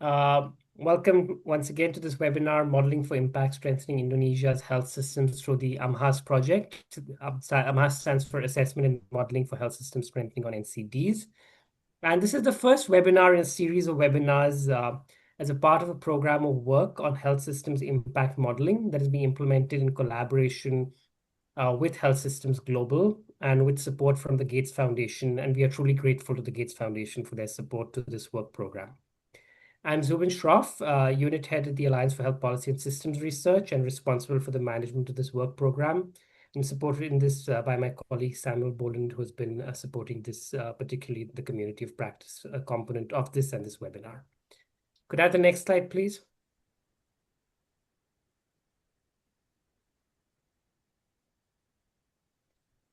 Welcome once again to this webinar, Modeling for Impact, Strengthening Indonesia's Health Systems Through the AMHASS project. AMHASS stands for Assessment and Modeling for Health System Strengthening on NCDs. And this is the first webinar in a series of webinars as a part of a program of work on health systems impact modeling that is being implemented in collaboration with Health Systems Global and with support from the Gates Foundation. And we are truly grateful to the Gates Foundation for their support to this work program. I'm Zubin Shroff, Unit Head at the Alliance for Health Policy and Systems Research and responsible for the management of this work program. I'm supported in this by my colleague Samuel Boland, who has been supporting this, particularly the community of practice component of this and this webinar. Could I have the next slide, please?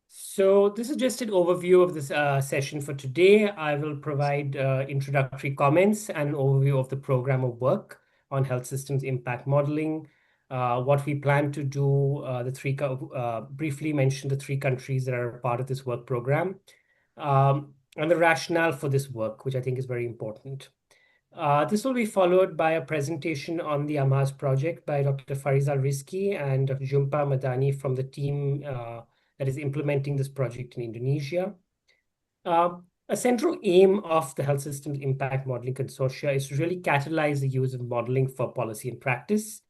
So this is just an overview of this session for today. I will provide introductory comments and an overview of the program of work on health systems impact modeling, what we plan to do, briefly mention the 3 countries that are part of this work program, and the rationale for this work, which I think is very important. This will be followed by a presentation on the AMHASS project by Dr. Fariza Rizki and Dr. Jumpa Madani from the team that is implementing this project in Indonesia. A central aim of the Health Systems Impact Modeling Consortia is to really catalyze the use of modeling for policy and practice.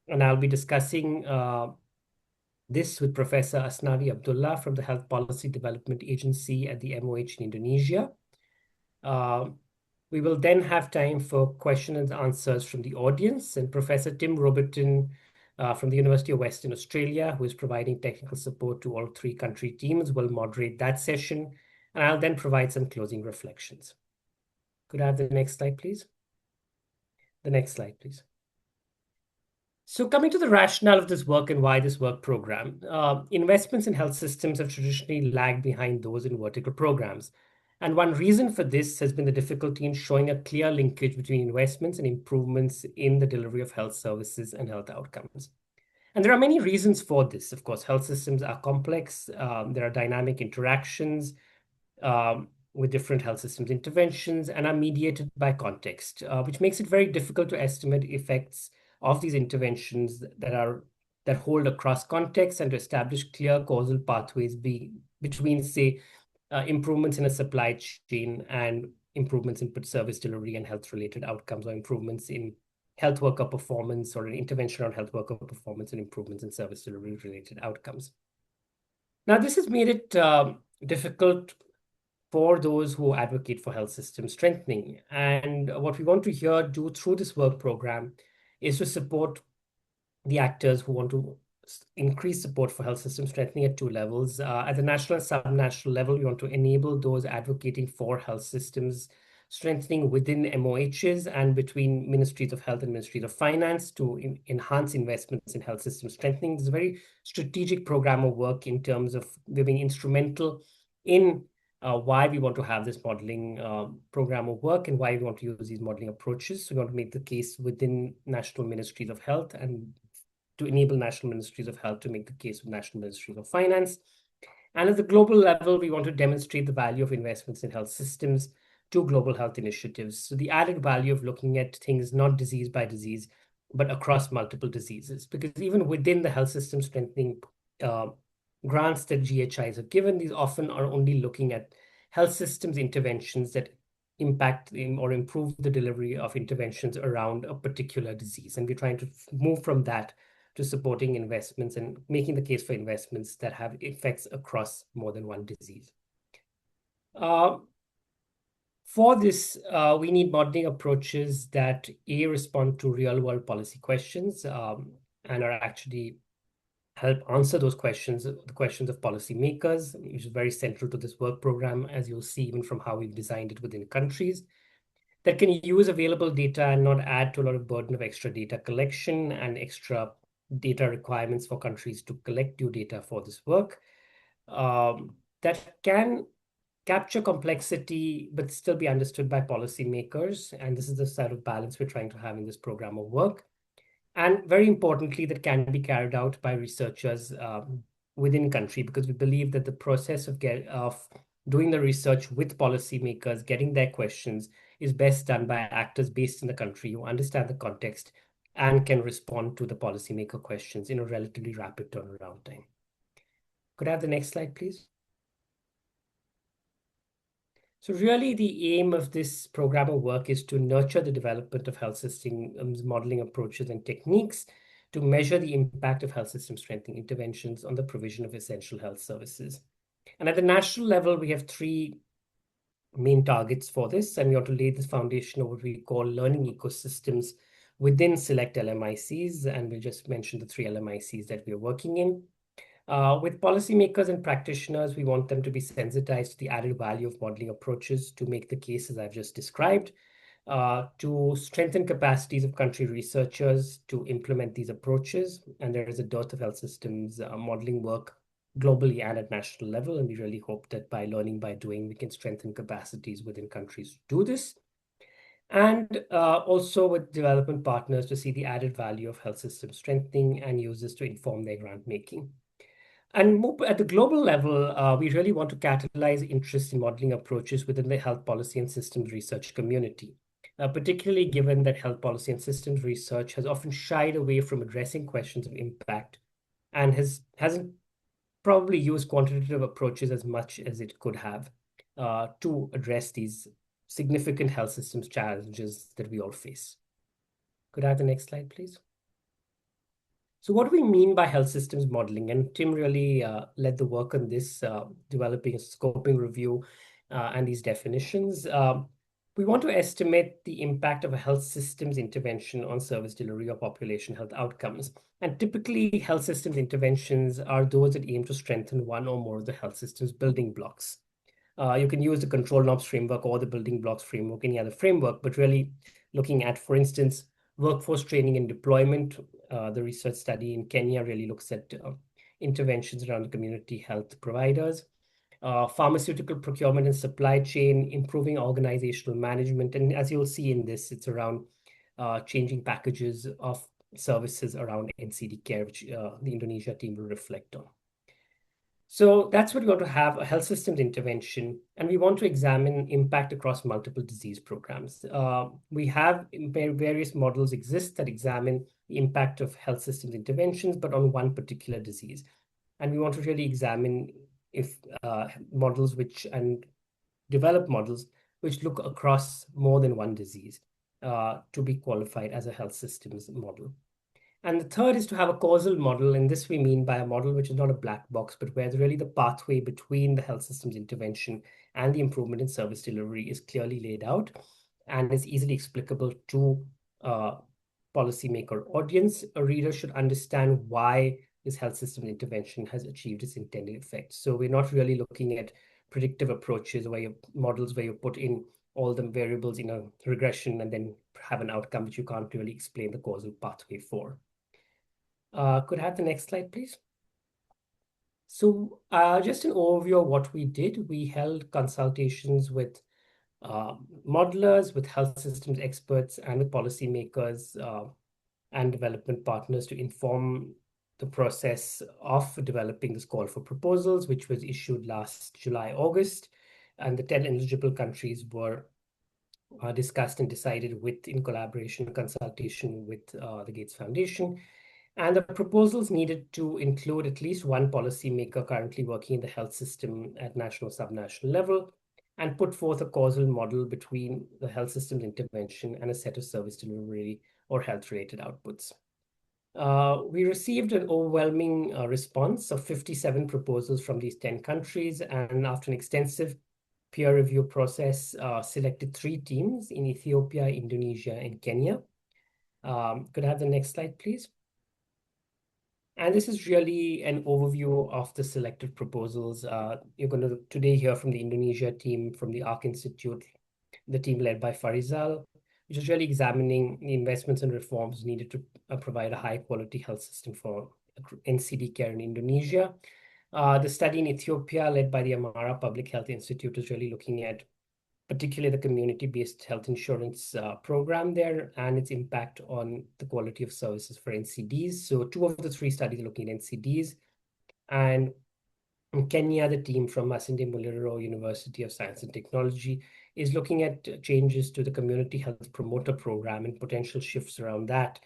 And I'll be discussing this with Professor Asnadi Abdullah from the Health Policy Development Agency at the MOH in Indonesia. We will then have time for questions and answers from the audience, and Professor Tim Roberton from the University of Western Australia, who is providing technical support to all 3 country teams, will moderate that session, and I'll then provide some closing reflections. Could I have the next slide, please? The next slide, please. So coming to the rationale of this work and why this work program, investments in health systems have traditionally lagged behind those in vertical programs. And one reason for this has been the difficulty in showing a clear linkage between investments and improvements in the delivery of health services and health outcomes. And there are many reasons for this. Of course, health systems are complex. There are dynamic interactions with different health systems interventions and are mediated by context, which makes it very difficult to estimate effects of these interventions that hold across contexts and to establish clear causal pathways between, say, improvements in a supply chain and improvements in service delivery and health-related outcomes, or improvements in health worker performance or an intervention on health worker performance and improvements in service delivery-related outcomes. Now, this has made it difficult for those who advocate for health system strengthening. And what we want to here do through this work program is to support the actors who want to increase support for health system strengthening at 2 levels. At the national and subnational level, we want to enable those advocating for health systems strengthening within MOHs and between ministries of health and ministries of finance to enhance investments in health system strengthening. This is a very strategic program of work in terms of being instrumental in why we want to have this modeling program of work and why we want to use these modeling approaches. So we want to make the case within national ministries of health and to enable national ministries of health to make the case with national ministries of finance. And at the global level, we want to demonstrate the value of investments in health systems to global health initiatives. So the added value of looking at things not disease by disease, but across multiple diseases. Because even within the health system strengthening grants that GHIs have given, these often are only looking at health systems interventions that impact or improve the delivery of interventions around a particular disease. And we're trying to move from that to supporting investments and making the case for investments that have effects across more than one disease. For this, we need modeling approaches that respond to real-world policy questions and are actually help answer those questions, the questions of policymakers, which is very central to this work program, as you'll see even from how we've designed it within countries, that can use available data and not add to a lot of burden of extra data collection and extra data requirements for countries to collect due data for this work, that can capture complexity but still be understood by policymakers. And this is the sort of balance we're trying to have in this program of work. And very importantly, that can be carried out by researchers within country, because we believe that the process of doing the research with policymakers, getting their questions, is best done by actors based in the country who understand the context and can respond to the policymaker questions in a relatively rapid turnaround time. Could I have the next slide, please? So really the aim of this program of work is to nurture the development of health systems modeling approaches and techniques to measure the impact of health system strengthening interventions on the provision of essential health services. And at the national level, we have three main targets for this, and we want to lay this foundation of what we call learning ecosystems within select LMICs, and we'll just mention the three LMICs that we are working in. With policymakers and practitioners, we want them to be sensitized to the added value of modeling approaches to make the cases I've just described, to strengthen capacities of country researchers to implement these approaches. And there is a dearth of health systems modeling work globally and at national level. And we really hope that by learning by doing, we can strengthen capacities within countries to do this. And also with development partners to see the added value of health system strengthening and use this to inform their grant making. And at the global level, we really want to catalyze interest in modeling approaches within the health policy and systems research community, particularly given that health policy and systems research has often shied away from addressing questions of impact and hasn't probably used quantitative approaches as much as it could have to address these significant health systems challenges that we all face. Could I have the next slide, please? So what do we mean by health systems modeling? And Tim really led the work on this, developing a scoping review and these definitions. We want to estimate the impact of a health systems intervention on service delivery or population health outcomes. And typically, health systems interventions are those that aim to strengthen one or more of the health system's building blocks. You can use the control knobs framework or the building blocks framework, any other framework, but really looking at, for instance, workforce training and deployment. The research study in Kenya really looks at interventions around the community health providers, pharmaceutical procurement and supply chain, improving organizational management. And as you'll see in this, it's around changing packages of services around NCD care, which the Indonesia team will reflect on. So that's what we want to have, a health systems intervention, and we want to examine impact across multiple disease programs. We have various models exist that examine the impact of health systems interventions, but on one particular disease. And we want to really examine if models and develop models which look across more than one disease to be qualified as a health systems model. And the third is to have a causal model. And this we mean by a model which is not a black box, but where really the pathway between the health systems intervention and the improvement in service delivery is clearly laid out and is easily explicable to a policymaker audience. A reader should understand why this health system intervention has achieved its intended effect. So we're not really looking at predictive approaches models where you put in all the variables in a regression and then have an outcome which you can't really explain the causal pathway for. Could I have the next slide, please? So just an overview of what we did. We held consultations with modelers, with health systems experts, and with policymakers and development partners to inform the process of developing this call for proposals, which was issued last July, August. And the 10 eligible countries were discussed and decided in collaboration and consultation with the Gates Foundation. And the proposals needed to include at least one policymaker currently working in the health system at national, subnational level, and put forth a causal model between the health system's intervention and a set of service delivery or health-related outputs. We received an overwhelming response of 57 proposals from these 10 countries, and after an extensive peer review process, selected 3 teams in Ethiopia, Indonesia, and Kenya. Could I have the next slide, please? And this is really an overview of the selected proposals. You're going to today hear from the Indonesia team, from the ARC Institute, the team led by Farizal, which is really examining the investments and reforms needed to provide a high-quality health system for NCD care in Indonesia. The study in Ethiopia, led by the Amara Public Health Institute, is really looking at particularly the community-based health insurance program there and its impact on the quality of services for NCDs. So 2 of the 3 studies are looking at NCDs. And in Kenya, the team from Masinde Muliro University of Science and Technology is looking at changes to the community health promoter program and potential shifts around that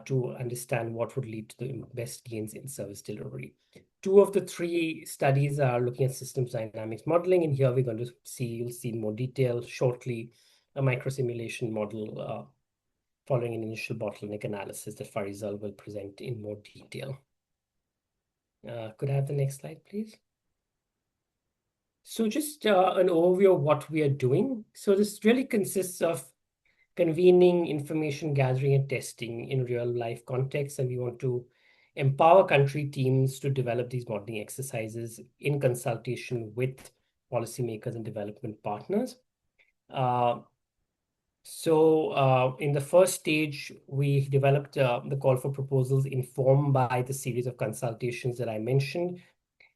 to understand what would lead to the best gains in service delivery. Two of the three studies are looking at systems dynamics modeling, and here we're going to see, you'll see in more detail shortly, a microsimulation model following an initial bottleneck analysis that Farizal will present in more detail. Could I have the next slide, please? So just an overview of what we are doing. So this really consists of convening, information gathering, and testing in real life context. And we want to empower country teams to develop these modeling exercises in consultation with policymakers and development partners. In the first stage, we developed the call for proposals informed by the series of consultations that I mentioned.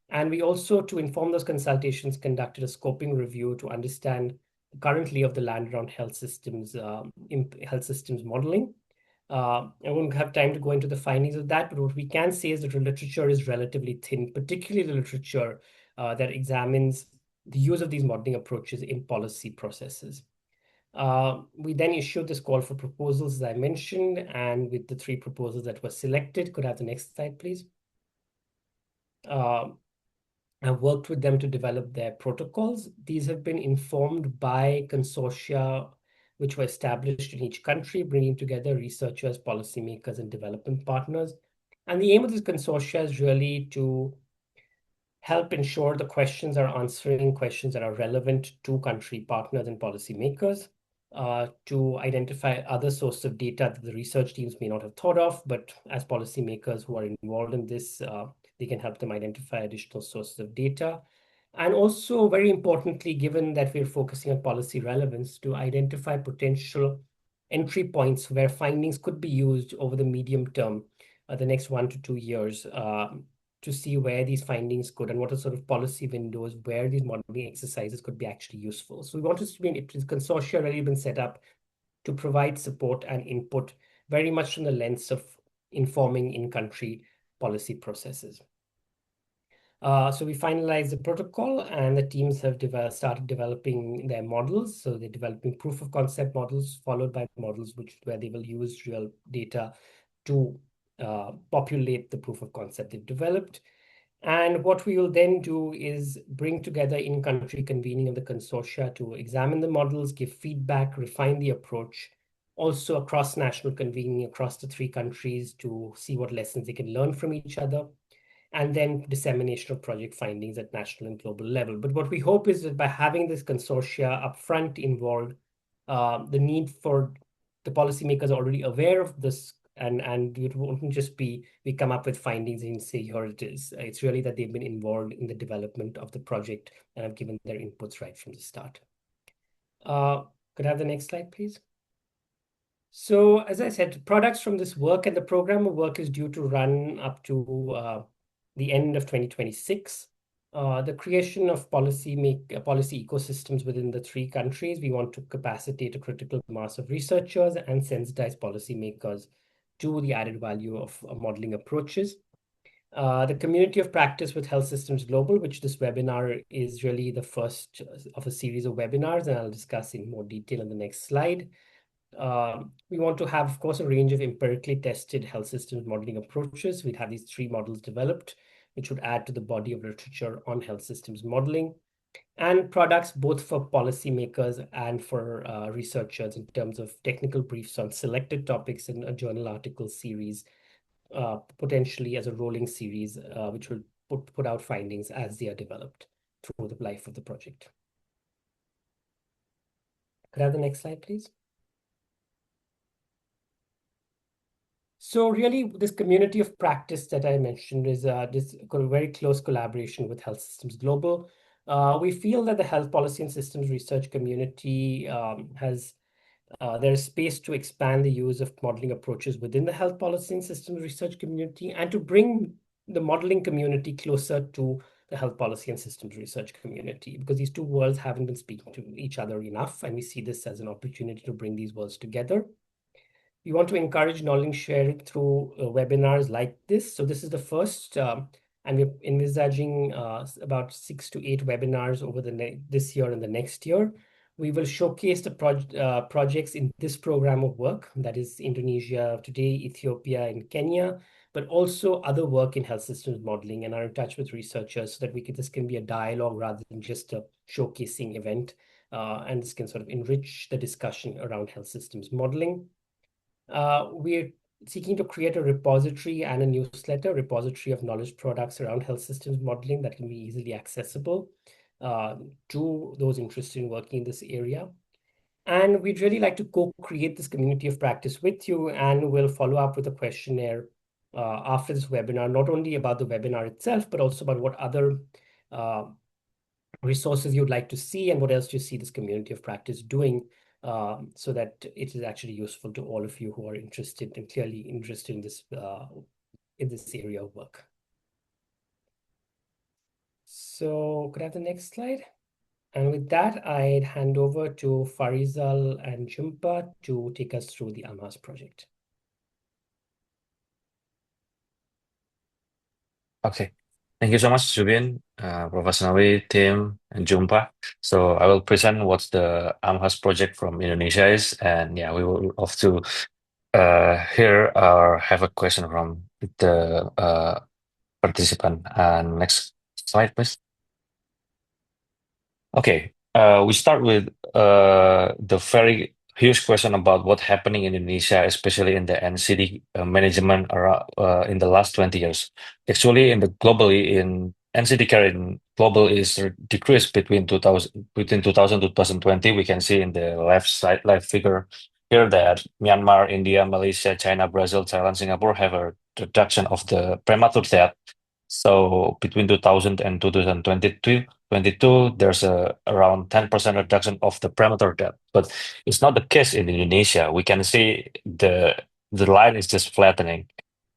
And we also, to inform those consultations, conducted a scoping review to understand the current lay of the land around health systems modeling. I won't have time to go into the findings of that, but what we can say is that the literature is relatively thin, particularly the literature that examines the use of these modeling approaches in policy processes. We then issued this call for proposals, as I mentioned, and with the three proposals that were selected, could I have the next slide, please? I've worked with them to develop their protocols. These have been informed by consortia which were established in each country, bringing together researchers, policymakers, and development partners. And the aim of this consortia is really to help ensure the questions are answering questions that are relevant to country partners and policymakers, to identify other sources of data that the research teams may not have thought of, but as policymakers who are involved in this, they can help them identify additional sources of data. And also, very importantly, given that we're focusing on policy relevance, to identify potential entry points where findings could be used over the medium term, the next 1 to 2 years, to see where these findings could and what are sort of policy windows where these modeling exercises could be actually useful. So we want to be, consortia already been set up to provide support and input very much from the lens of informing in-country policy processes. So we finalized the protocol and the teams have started developing their models. So they're developing proof of concept models followed by models where they will use real data to populate the proof of concept they've developed. And what we will then do is bring together in-country convening of the consortia to examine the models, give feedback, refine the approach, also across national convening across the three countries to see what lessons they can learn from each other, and then dissemination of project findings at national and global level. But what we hope is that by having this consortia upfront involved, the need for the policymakers are already aware of this, and it won't just be we come up with findings and say, here it is. It's really that they've been involved in the development of the project and have given their inputs right from the start. Could I have the next slide, please? So as I said, products from this work and the program of work is due to run up to the end of 2026. The creation of policy ecosystems within the three countries. We want to capacitate a critical mass of researchers and sensitize policymakers to the added value of modeling approaches. The community of practice with health systems global, which this webinar is really the first of a series of webinars, and I'll discuss in more detail in the next slide. We want to have, of course, a range of empirically tested health systems modeling approaches. We'd have these three models developed, which would add to the body of literature on health systems modeling, and products both for policymakers and for researchers in terms of technical briefs on selected topics in a journal article series, potentially as a rolling series, which will put out findings as they are developed through the life of the project. Could I have the next slide, please? So really, this community of practice that I mentioned is this very close collaboration with Health Systems Global. We feel that the health policy and systems research community there's space to expand the use of modeling approaches within the health policy and systems research community, and to bring the modeling community closer to the health policy and systems research community, because these two worlds haven't been speaking to each other enough, and we see this as an opportunity to bring these worlds together. We want to encourage knowledge sharing through webinars like this. So this is the first, and we're envisaging about 6 to 8 webinars over this year and the next year, We will showcase the projects in this program of work, that is Indonesia today, Ethiopia, and Kenya, but also other work in health systems modeling, and are in touch with researchers so that this can be a dialogue rather than just a showcasing event. And this can sort of enrich the discussion around health systems modeling. We're seeking to create a repository and a newsletter, repository of knowledge products around health systems modeling that can be easily accessible uh, to those interested in working in this area. And we'd really like to co-create this community of practice with you, and we'll follow up with a questionnaire after this webinar, not only about the webinar itself, but also about what other uh, resources you'd like to see and what else you see this community of practice doing, so that it is actually useful to all of you who are interested and clearly interested in this area of work. So could I have the next slide? And with that, I'd hand over to Farizal and Jhumpa to take us through the AMHASS project. Okay. Thank you so much, Zubin, Professor Nawi, Tim, and Jumpa. So I will present what the AMHAS project from Indonesia is, and yeah, we will love to hear or have a question from the participant. And next slide, please. Okay, we start with the very huge question about what's happening in Indonesia, especially in the NCD management around, in the last 20 years. Actually, in the globally in NCD care in global is decreased between 2000 to 2020. We can see in the left side left figure here that Myanmar, India, Malaysia, China, Brazil, Thailand, Singapore have a reduction of the premature death. So between 2000 and 2022, there's a around 10% reduction of the premature death. But it's not the case in Indonesia. We can see the line is just flattening,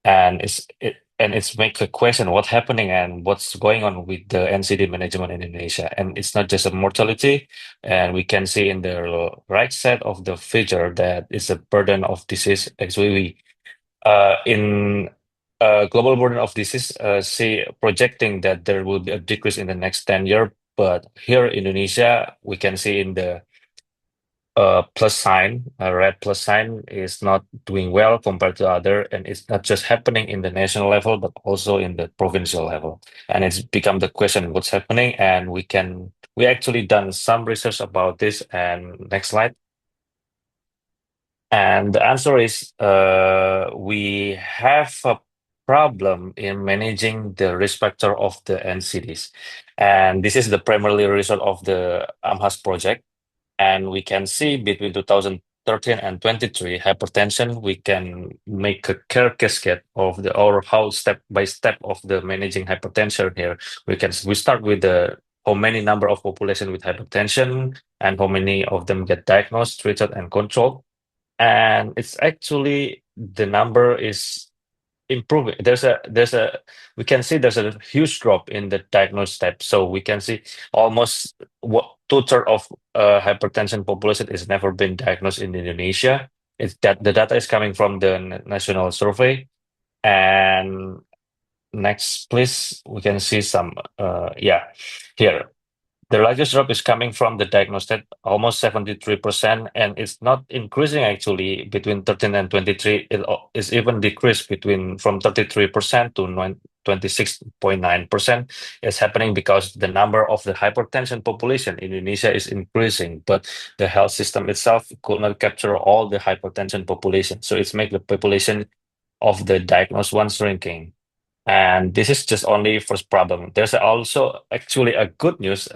and it's make a question what's happening and what's going on with the NCD management in Indonesia. And it's not just a mortality, and we can see in the right side of the figure that it's a burden of disease. Actually, we in global burden of disease, say projecting that there will be a decrease in the next 10 years. But here in Indonesia, we can see in the plus sign, a red plus sign is not doing well compared to other, and it's not just happening in the national level, but also in the provincial level. And it's become the question what's happening, and we actually done some research about this. And next slide. And the answer is we have a problem in managing the risk factor of the NCDs. And this is the primarily result of the AMHAS project. And we can see between 2013 and 23, hypertension, we can make a care cascade of the or how step by step of the managing hypertension here. We start with the how many number of population with hypertension and how many of them get diagnosed, treated, and controlled. And it's actually the number is improving. There's a we can see there's a huge drop in the diagnosed step. So we can see almost what two-thirds of hypertension population is never been diagnosed in Indonesia. It's that the data is coming from the national survey. And next, please, we can see some yeah here. The largest drop is coming from the diagnosed, almost 73%, and it's not increasing actually between 13 and 23. It is even decreased between from 33% to 26.9%. It's happening because the number of the hypertension population in Indonesia is increasing, but the health system itself could not capture all the hypertension population. So it's make the population of the diagnosed one shrinking. And this is just only first problem. There's also actually a good news.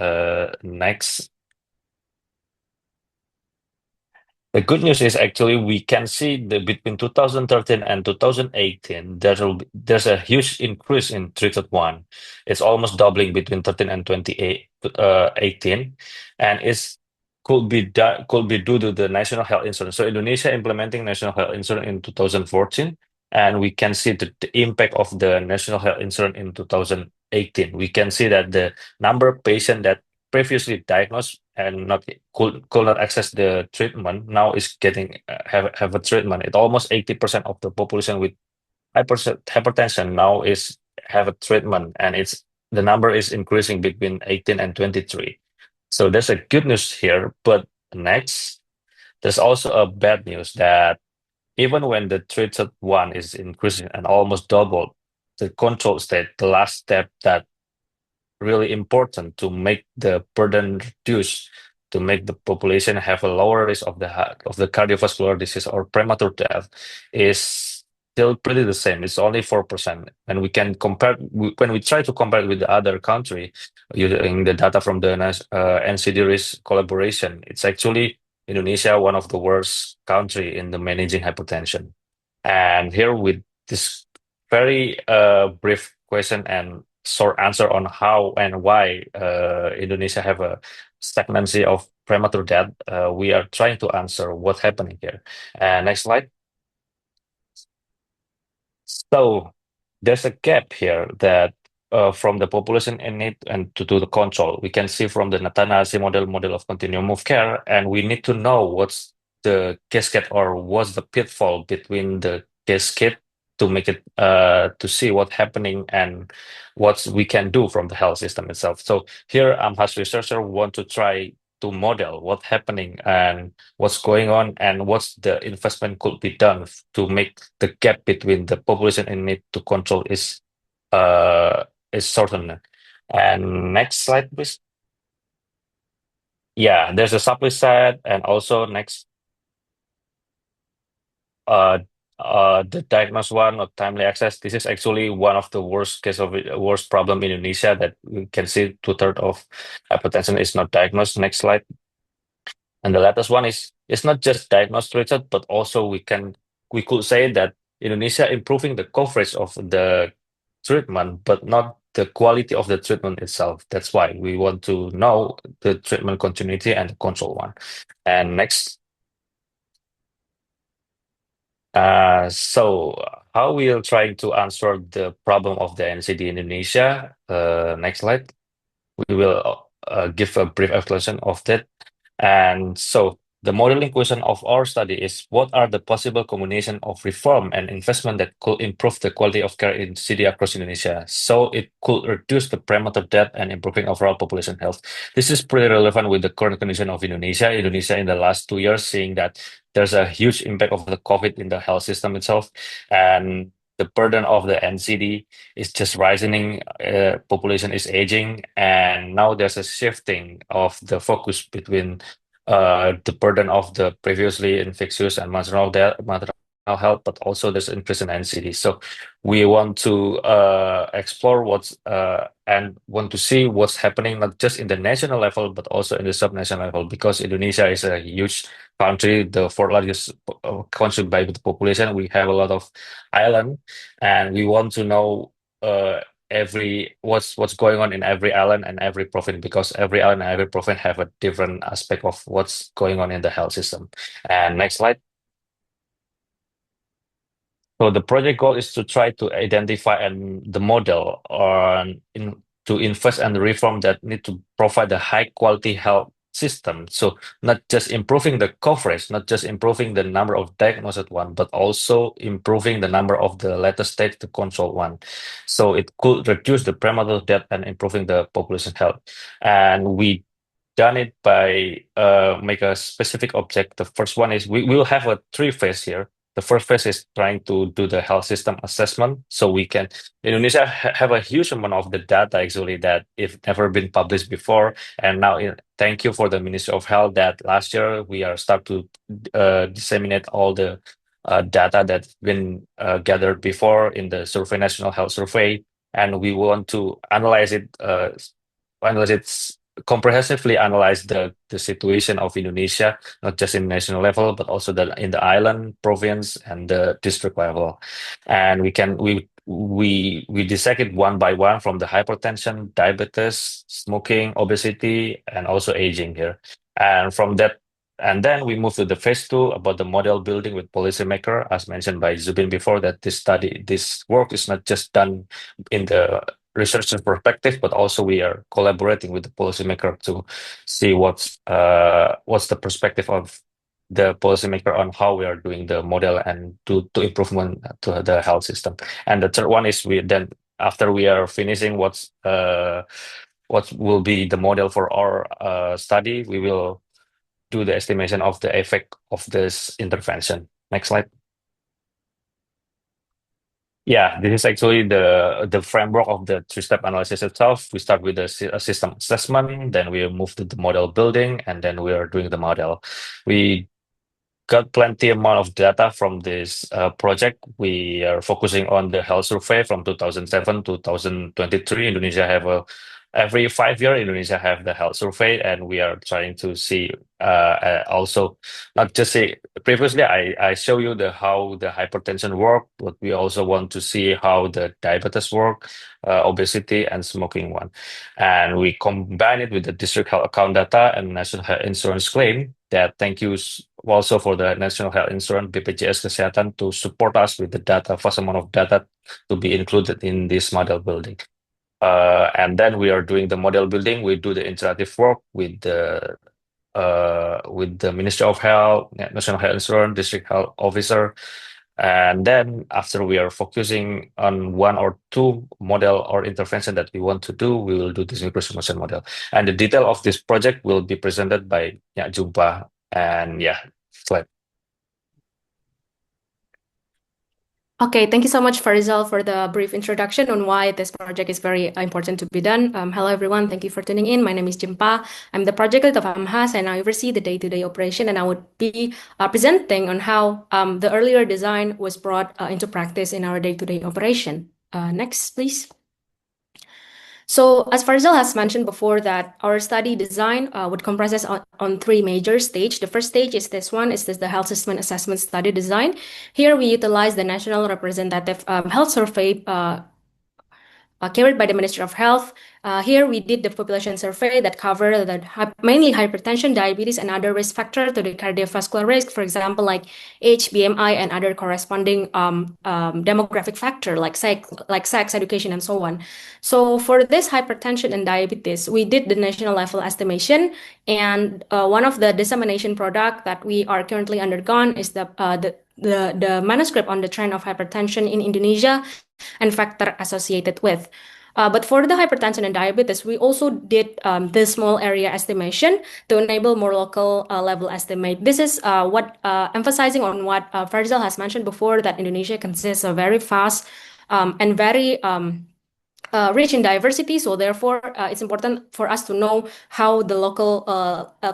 Next, the good news is actually we can see between 2013 and 2018 there's a huge increase in treated one. It's almost doubling between 13 and 18, and it's could be due to the national health insurance. So Indonesia implementing national health insurance in 2014, and we can see the impact of the national health insurance in 2018. We can see that the number of patients that previously diagnosed and not could not access the treatment now is getting have a treatment. It almost 80% of the population with hypertension now is have a treatment, and it's the number is increasing between 18 and 23. So there's a good news here, but Next, there's also a bad news that even when the treated one is increasing and almost doubled, the control state, the last step that really important to make the burden reduce, to make the population have a lower risk of the cardiovascular disease or premature death, is still pretty the same. It's only 4%, and we can compare when we try to compare it with the other country using the data from the NCD risk collaboration. It's actually Indonesia, one of the worst country in the managing hypertension. And here with this very brief question and short answer on how and why Indonesia have a stagnancy of premature death, we are trying to answer what's happening here. Next slide. So there's a gap here that from the population in need and to do the control. We can see from the Natanasi model of continuum of care, and we need to know what's the cascade or what's the pitfall between the cascade to make it to see what's happening and what we can do from the health system itself. So here, AMHASS researcher want to try to model what's happening and what's going on and what's the investment could be done to make the gap between the population in need to control is shortened. And next slide, please. Yeah, there's a supply side, and also next, uh, the diagnosed one or timely access. This is actually one of the worst case of worst problem in Indonesia that we can see 2/3 of hypertension is not diagnosed. Next slide. And the latest one is it's not just diagnosed treated, but also we could say that Indonesia improving the coverage of the treatment, but not the quality of the treatment itself. That's why we want to know the treatment continuity and the control one. And next, so how we are trying to answer the problem of the NCD in Indonesia? Next slide. We will give a brief explanation of that. And so the modeling question of our study is what are the possible combination of reform and investment that could improve the quality of care in city across Indonesia? So it could reduce the premature death and improving overall population health. This is pretty relevant with the current condition of Indonesia. Indonesia in the last 2 years, seeing that there's a huge impact of the COVID in the health system itself. And the burden of the NCD is just rising, population is aging, and now there's a shifting of the focus between the burden of the previously infectious and maternal health, but also there's increase in NCD. So we want to explore what's and want to see what's happening not just in the national level, but also in the subnational level, because Indonesia is a huge country, the fourth largest country by the population. We have a lot of island, and we want to know every what's going on in every island and every province, because every island and every province have a different aspect of what's going on in the health system. And next slide. So the project goal is to try to identify and the model on to invest and reform that need to provide a high quality health system. So not just improving the coverage, not just improving the number of diagnosed one, but also improving the number of the later stage to control one. So it could reduce the premature death and improving the population health. And we done it by make a specific object. The first one is we will have a three phase here. The first phase is trying to do the health system assessment, so we can Indonesia have a huge amount of the data actually that if never been published before, and now thank you for the Ministry of Health that last year we are start to disseminate all the data that's been gathered before in the survey national health survey, and we want to analyze it comprehensively analyze the situation of Indonesia, not just in national level, but also in the island, province, and the district level. And we dissect it one by one from the hypertension, diabetes, smoking, obesity, and also aging here. And from that, and then we move to the phase two about the model building with policymaker, as mentioned by Zubin before, that this work is not just done in the researcher perspective, but also we are collaborating with the policymaker to see what's the perspective of the policymaker on how we are doing the model and to improvement to the health system. And the third one is we then after we are finishing what will be the model for our study, we will do the estimation of the effect of this intervention. Next slide. Yeah, this is actually the framework of the three-step analysis itself. We start with a system assessment, then we move to the model building, and then we are doing the model. We got plenty amount of data from this project. We are focusing on the health survey from 2007 to 2023. Indonesia have every 5 year Indonesia have the health survey, and we are trying to see also not just say previously I show you the how the hypertension work, but we also want to see how the diabetes work, obesity and smoking one, and we combine it with the district health account data and national health insurance claim. That thank you also for the National Health Insurance BPJS Kesehatan to support us with the data, vast amount of data to be included in this model building. And then we are doing the model building. We do the interactive work with the Ministry of Health, National Health Insurance, District Health Officer. And then after we are focusing on one or two model or intervention that we want to do, we will do this microsimulation model. And the detail of this project will be presented by Jumpa. And yeah, slide. Okay, thank you so much, Farizal, for the brief introduction on why this project is very important to be done. Hello, everyone. Thank you for tuning in. My name is Jimpa. I'm the project lead of AMHASS, and I oversee the day-to-day operation. And I would be presenting on how the earlier design was brought into practice in our day-to-day operation. Next, please. So as Farzal has mentioned before that our study design would comprise on three major stages. The first stage is this one, is this the health system assessment study design. Here we utilize the national representative health survey carried by the Ministry of Health. Here we did the population survey that covered mainly hypertension, diabetes, and other risk factors to the cardiovascular risk, for example, like age, BMI, and other corresponding demographic factor like sex, education, and so on. So for this hypertension and diabetes, we did the national level estimation, and one of the dissemination product that we are currently undergone is the manuscript on the trend of hypertension in Indonesia and factor associated with. But for the hypertension and diabetes, we also did this small area estimation to enable more local level estimate. This is what emphasizing on what Farzal has mentioned before, that Indonesia consists of very fast and very rich in diversity. So therefore, it's important for us to know how the local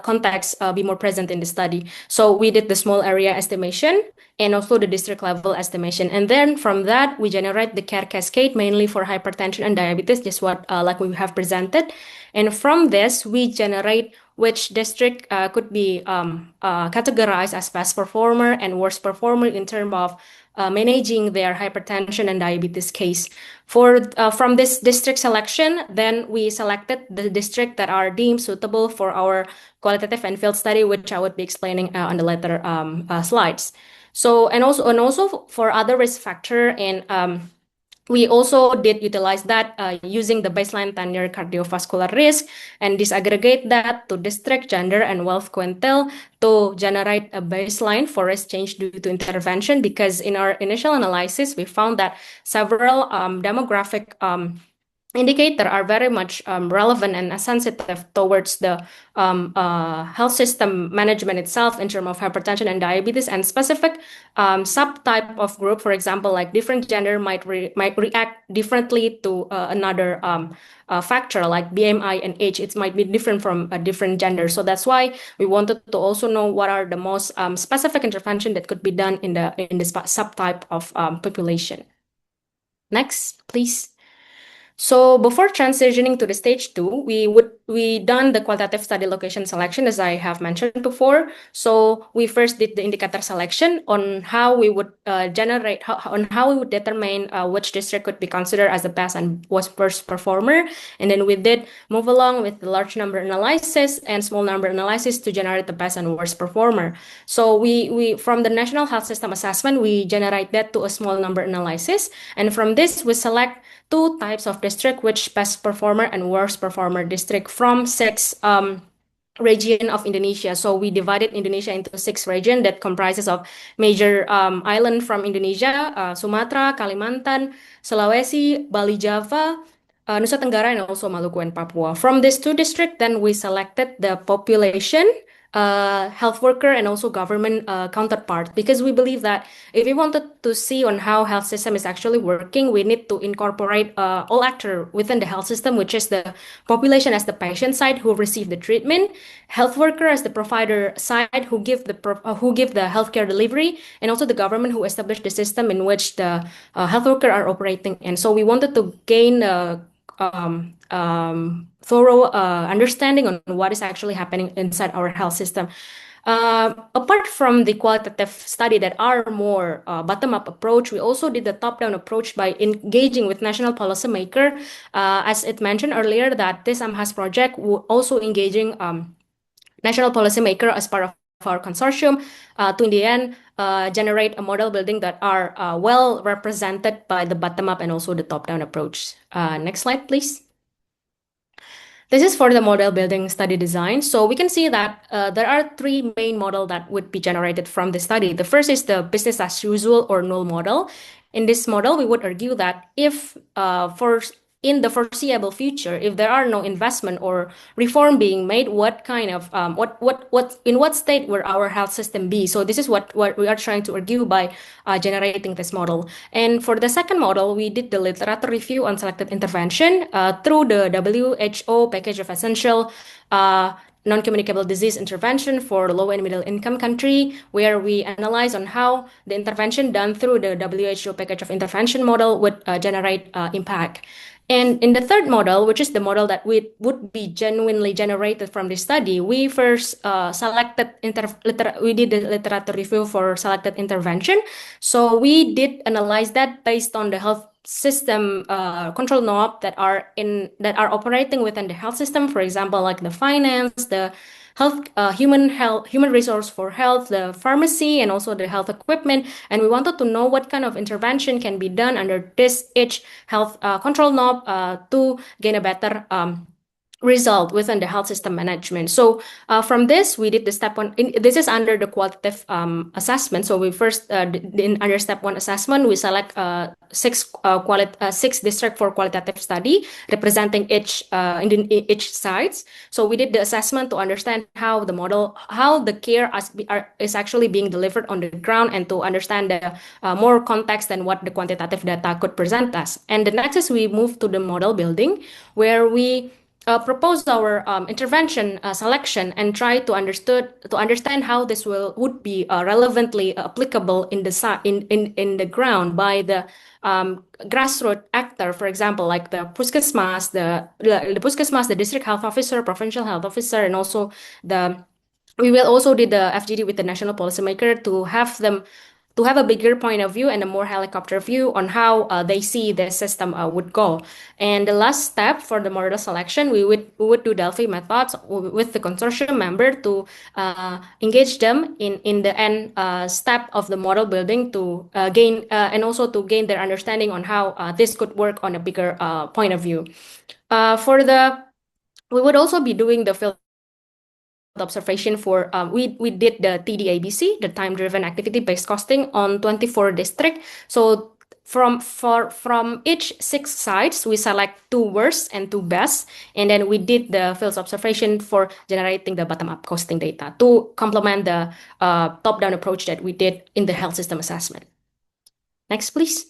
context be more present in the study. So we did the small area estimation and also the district level estimation. And then from that, we generate the care cascade mainly for hypertension and diabetes, just what like we have presented. And from this, we generate which district could be categorized as best performer and worst performer in terms of managing their hypertension and diabetes case. From this district selection, then we selected the district that are deemed suitable for our qualitative and field study, which I would be explaining on the later slides. So and also for other risk factor, and we also did utilize that using the baseline 10-year cardiovascular risk and disaggregate that to district, gender, and wealth quintile to generate a baseline for risk change due to intervention. Because in our initial analysis, we found that several demographic indicators are very much relevant and sensitive towards the health system management itself in terms of hypertension and diabetes, and specific subtype of group, for example, like different gender might react differently to another factor like BMI and age. It might be different from a different gender. So that's why we wanted to also know what are the most specific intervention that could be done in this subtype of population. Next, please. So before transitioning to the stage 2, we done the qualitative study location selection, as I have mentioned before. So we first did the indicator selection on how we would how we would determine which district could be considered as the best and worst performer, and then we did move along with the large number analysis and small number analysis to generate the best and worst performer. So we from the national health system assessment, we generate that to a small number analysis, and from this we select two types of district, which best performer and worst performer district from 6 region of Indonesia. So we divided Indonesia into 6 regions that comprises of major island from Indonesia, Sumatra, Kalimantan, Sulawesi, Bali, Java, Nusa Tenggara, and also Maluku and Papua. From these 2 districts, then we selected the population health worker and also government counterpart, because we believe that if we wanted to see on how health system is actually working, we need to incorporate all actor within the health system, which is the population as the patient side who receive the treatment, health worker as the provider side who give the healthcare delivery, and also the government who establish the system in which the health worker are operating. And so we wanted to gain thorough understanding on what is actually happening inside our health system. Apart from the qualitative study that are more bottom-up approach, we also did the top-down approach by engaging with national policymaker. As it mentioned earlier, that this AMHASS project will also engaging national policymaker as part of our consortium to in the end generate a model building that are well represented by the bottom-up and also the top-down approach. Next slide, please. This is for the model building study design. So we can see that there are three main models that would be generated from the study. The first is the business as usual or null model. In this model, we would argue that if in the foreseeable future, if there are no investment or reform being made, what kind of in what state will our health system be? So this is what we are trying to argue by generating this model. And for the second model, we did the literature review on selected intervention through the WHO package of essential non-communicable disease intervention for low and middle income country, where we analyze on how the intervention done through the WHO package of intervention model would generate impact. And in the third model, which is the model that would be genuinely generated from this study, we first we did the literature review for selected intervention. So we did analyze that based on the health system control knob that are operating within the health system. For example, like the finance, the health, human resource for health, the pharmacy, and also the health equipment. And we wanted to know what kind of intervention can be done under each health control knob to gain a better result within the health system management. So from this, we did the step one. This is under the qualitative assessment. So we first under step one assessment, we select six district for qualitative study representing each sites. So we did the assessment to understand how the care is actually being delivered on the ground, and to understand the more context than what the quantitative data could present us. And the next is we move to the model building, where we propose our intervention selection and try to understand how this would be relevantly applicable in the ground by the grassroots actor, for example, like the puskesmas, the district health officer, provincial health officer, and also we will also do the FGD with the national policymaker to have a bigger point of view and a more helicopter view on how they see the system would go. And the last step for the model selection, we would do Delphi methods with the consortium member to engage them in the end step of the model building to gain and also to gain their understanding on how this could work on a bigger point of view. We would also be doing the field observation for we did the TDABC, the time-driven activity-based costing, on 24 districts. So from each 6 sites, we select 2 worst and 2 best, and then we did the field observation for generating the bottom-up costing data to complement the top-down approach that we did in the health system assessment. Next, please.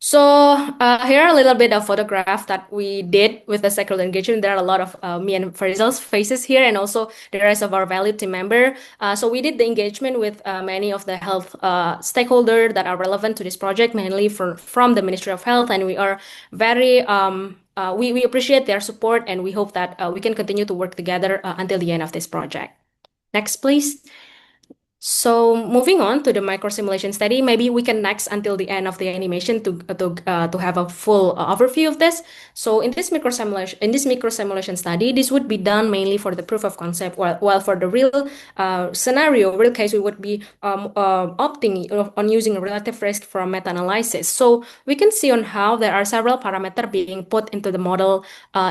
So here are a little bit of photograph that we did with the stakeholder engagement. There are a lot of me and Farizel's faces here, and also the rest of our valued team member. So we did the engagement with many of the health stakeholders that are relevant to this project, mainly from the Ministry of Health, and we are very we appreciate their support, and we hope that we can continue to work together until the end of this project. Next, please. So moving on to the microsimulation study, maybe we can next until the end of the animation to have a full overview of this. So in this microsimulation study, this would be done mainly for the proof of concept, while for the real scenario, real case, we would be opting on using a relative risk from meta-analysis. So we can see on how there are several parameters being put into the model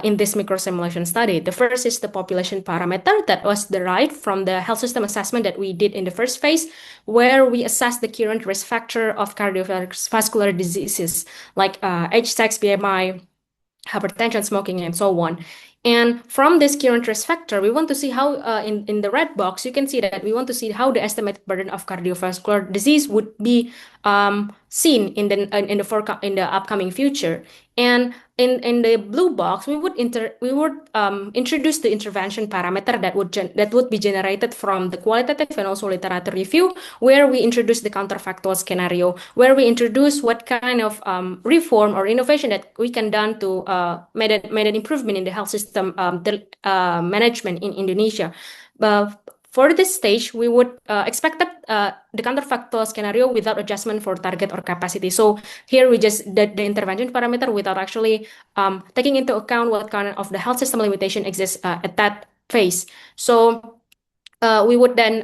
in this microsimulation study. The first is the population parameter that was derived from the health system assessment that we did in the first phase, where we assess the current risk factor of cardiovascular diseases like age, sex, BMI, hypertension, smoking, and so on. And from this current risk factor, we want to see how, in the red box, you can see that we want to see how the estimated burden of cardiovascular disease would be seen in the upcoming future. And in the blue box, we would introduce the intervention parameter that would be generated from the qualitative and also literature review, where we introduce the counterfactual scenario, where we introduce what kind of reform or innovation that we can done to made an improvement in the health system management in Indonesia. For this stage, we would expect that the counterfactual scenario without adjustment for target or capacity. So here we just did the intervention parameter without actually taking into account what kind of the health system limitation exists at that phase. So we would then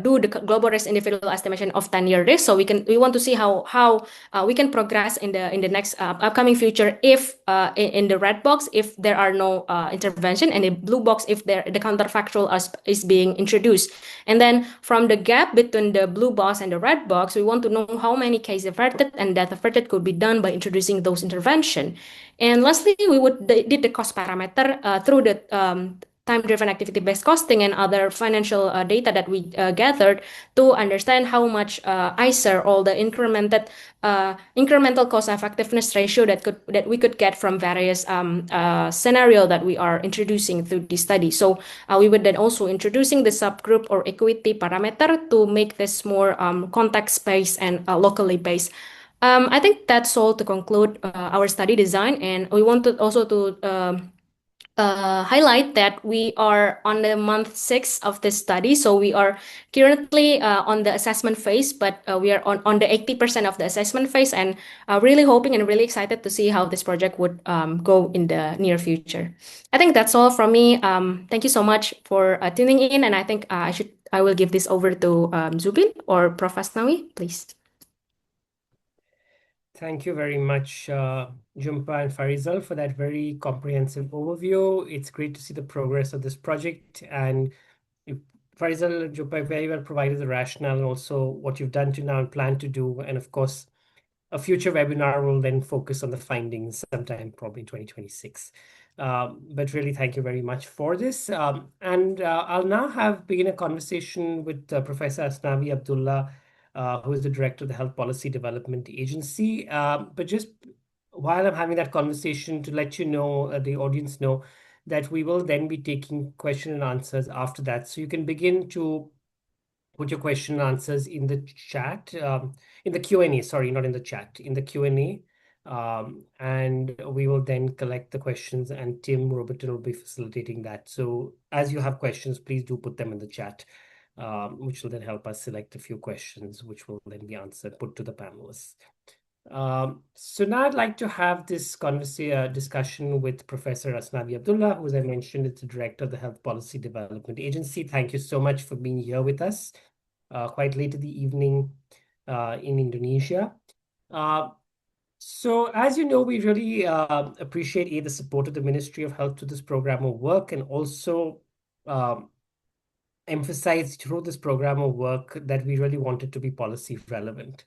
do the global risk individual estimation of 10-year risk. So we want to see how we can progress in the next upcoming future if in the red box if there are no intervention, and the blue box if the counterfactual is being introduced. And then from the gap between the blue box and the red box, we want to know how many cases averted and death averted could be done by introducing those intervention. And lastly, we would did the cost parameter through the time-driven activity-based costing and other financial data that we gathered to understand how much ICER, all the incremental cost-effectiveness ratio that we could get from various scenario that we are introducing through this study. So we would then also introducing the subgroup or equity parameter to make this more context-based and locally based. I think that's all to conclude our study design, and we wanted also to highlight that we are on the month 6 of this study. So we are currently on the assessment phase, but we are on the 80% of the assessment phase, and really hoping and really excited to see how this project would go in the near future. I think that's all from me. Thank you so much for tuning in, and I think I will give this over to Zubin or Prof. Asnawi, please. Thank you very much, Jumpa and Farizal, for that very comprehensive overview. It's great to see the progress of this project. And Farizal and Jumpa very well provided the rationale and also what you've done to now and plan to do. And of course, a future webinar will then focus on the findings sometime probably in 2026. But really, thank you very much for this. And I'll now begin a conversation with Professor Asnawi Abdullah, who is the director of the Health Policy Development Agency. But just while I'm having that conversation, to let you know, the audience know, that we will then be taking question and answers after that. So you can begin to put your question and answers in the chat, in the Q&A, sorry, not in the chat, in the Q&A. And we will then collect the questions, and Tim Roberton will be facilitating that. So as you have questions, please do put them in the chat, which will then help us select a few questions, which will then be answered, put to the panelists. So now I'd like to have this discussion with Professor Asnawi Abdullah, who, as I mentioned, is the director of the Health Policy Development Agency. Thank you so much for being here with us quite late in the evening in Indonesia. So as you know, we really appreciate the support of the Ministry of Health to this program of work, and also emphasize through this program of work that we really want it to be policy relevant.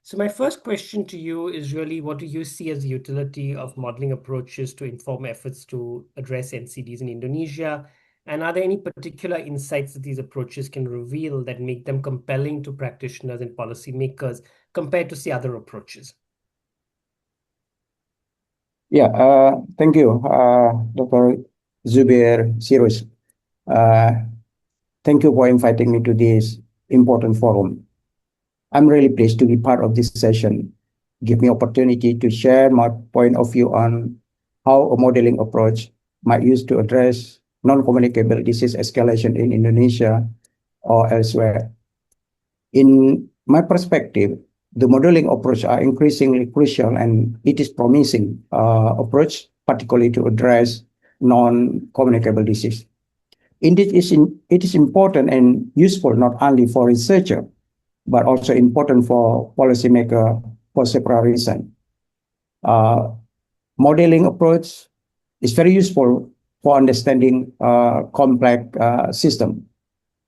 So my first question to you is really, what do you see as the utility of modeling approaches to inform efforts to address NCDs in Indonesia? And are there any particular insights that these approaches can reveal that make them compelling to practitioners and policymakers compared to, say, other approaches? Yeah, thank you, Dr. Zubair Sirus. Thank you for inviting me to this important forum. I'm really pleased to be part of this session. Give me opportunity to share my point of view on how a modeling approach might use to address non-communicable disease escalation in Indonesia or elsewhere. In my perspective, the modeling approach are increasingly crucial, and it is promising approach, particularly to address non-communicable disease. Indeed, it is important and useful not only for researcher, but also important for policymaker for several reasons. Modeling approach is very useful for understanding complex system.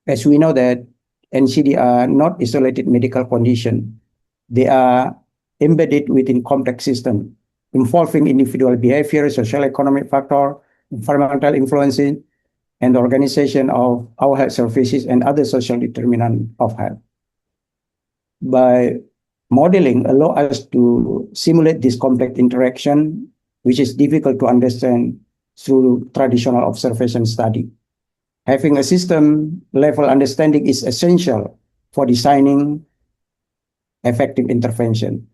As we know that NCD are not isolated medical condition. They are embedded within complex system involving individual behavior, social economic factor, environmental influences, and the organization of our health services and other social determinants of health. By modeling allow us to simulate this complex interaction, which is difficult to understand through traditional observation study. Having a system-level understanding is essential for designing effective intervention.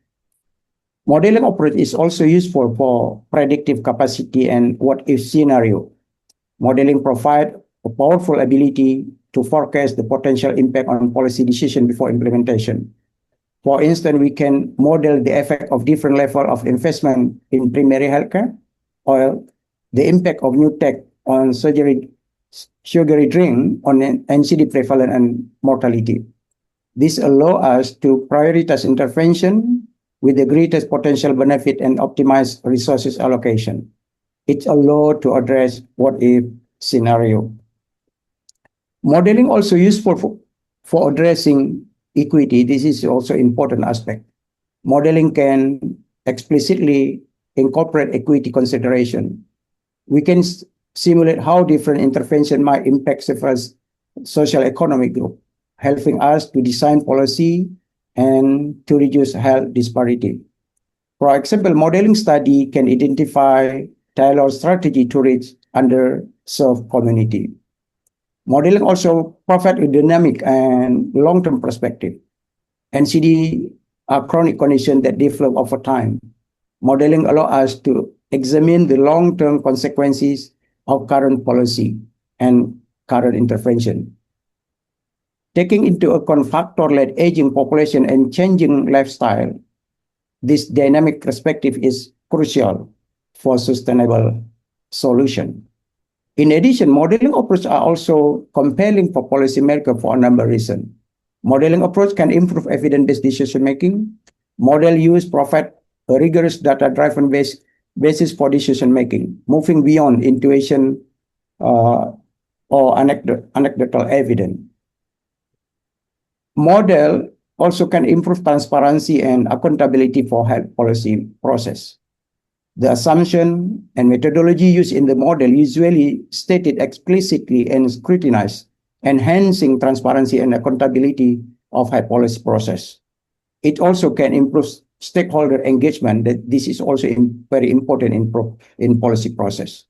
Modeling approach is also useful for predictive capacity and what-if scenario. Modeling provides a powerful ability to forecast the potential impact on policy decision before implementation. For instance, we can model the effect of different level of investment in primary healthcare, or the impact of new tech on sugary drink on NCD prevalence and mortality. This allows us to prioritize intervention with the greatest potential benefit and optimize resources allocation. It allows to address what-if scenario. Modeling also useful for addressing equity. This is also important aspect. Modeling can explicitly incorporate equity consideration. We can simulate how different intervention might impact several social economic groups, helping us to design policy and to reduce health disparity. For example, modeling study can identify tailored strategy to reach underserved community. Modeling also provides a dynamic and long-term perspective. NCD are chronic conditions that develop over time. Modeling allows us to examine the long-term consequences of current policy and current intervention. Taking into account factors like aging population and changing lifestyle, this dynamic perspective is crucial for sustainable solution. In addition, modeling approaches are also compelling for policymakers for a number of reasons. Modeling approach can improve evidence-based decision-making. Model use provide a rigorous data-driven basis for decision-making, moving beyond intuition or anecdotal evidence. Model also can improve transparency and accountability for health policy process. The assumption and methodology used in the model usually stated explicitly and scrutinized, enhancing transparency and accountability of health policy process. It also can improve stakeholder engagement. That this is also very important in policy process.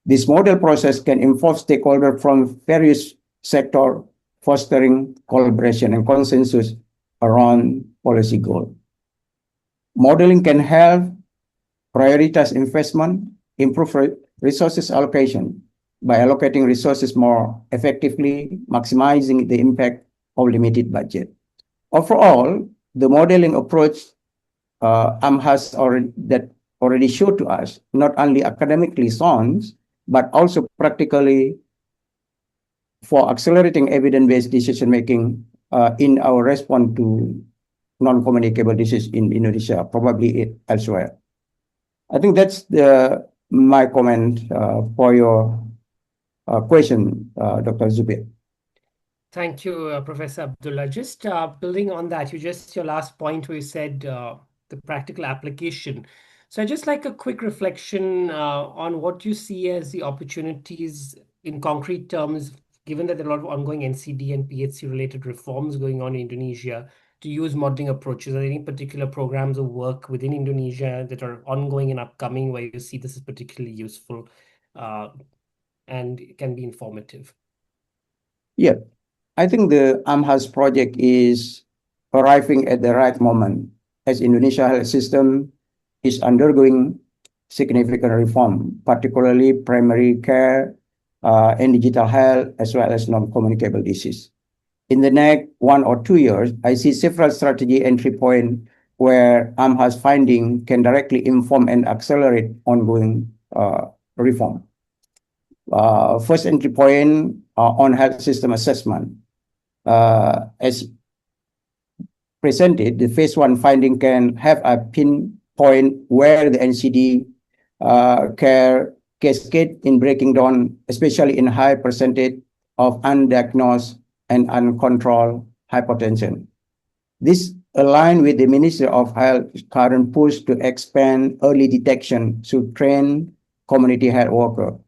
This model process can involve stakeholders from various sectors, fostering collaboration and consensus around policy goals. Modeling can help prioritize investment, improve resources allocation by allocating resources more effectively, maximizing the impact of limited budget. Overall, the modeling approach AMHASS already showed to us not only academically sound, but also practically for accelerating evidence-based decision-making in our response to non-communicable disease in Indonesia, probably elsewhere. I think that's my comment for your question, Dr. Zubir. Thank you, Professor Abdullah. Just building on that, your last point where you said the practical application. So I'd just like a quick reflection on what you see as the opportunities in concrete terms, given that there are a lot of ongoing NCD and PHC related reforms going on in Indonesia, to use modeling approaches. Are there any particular programs of work within Indonesia that are ongoing and upcoming where you see this is particularly useful and can be informative? Yeah, I think the AMHASS project is arriving at the right moment as Indonesia health system is undergoing significant reform, particularly primary care and digital health, as well as non-communicable disease. In the next 1 or 2 years, I see several strategy entry points where AMHASS finding can directly inform and accelerate ongoing reform. First entry point on health system assessment. As presented, the phase 1 finding can have a pinpoint where the NCD care cascade in breaking down, especially in high percentage of undiagnosed and uncontrolled hypertension. This aligns with the Ministry of Health's current push to expand early detection to train community health workers.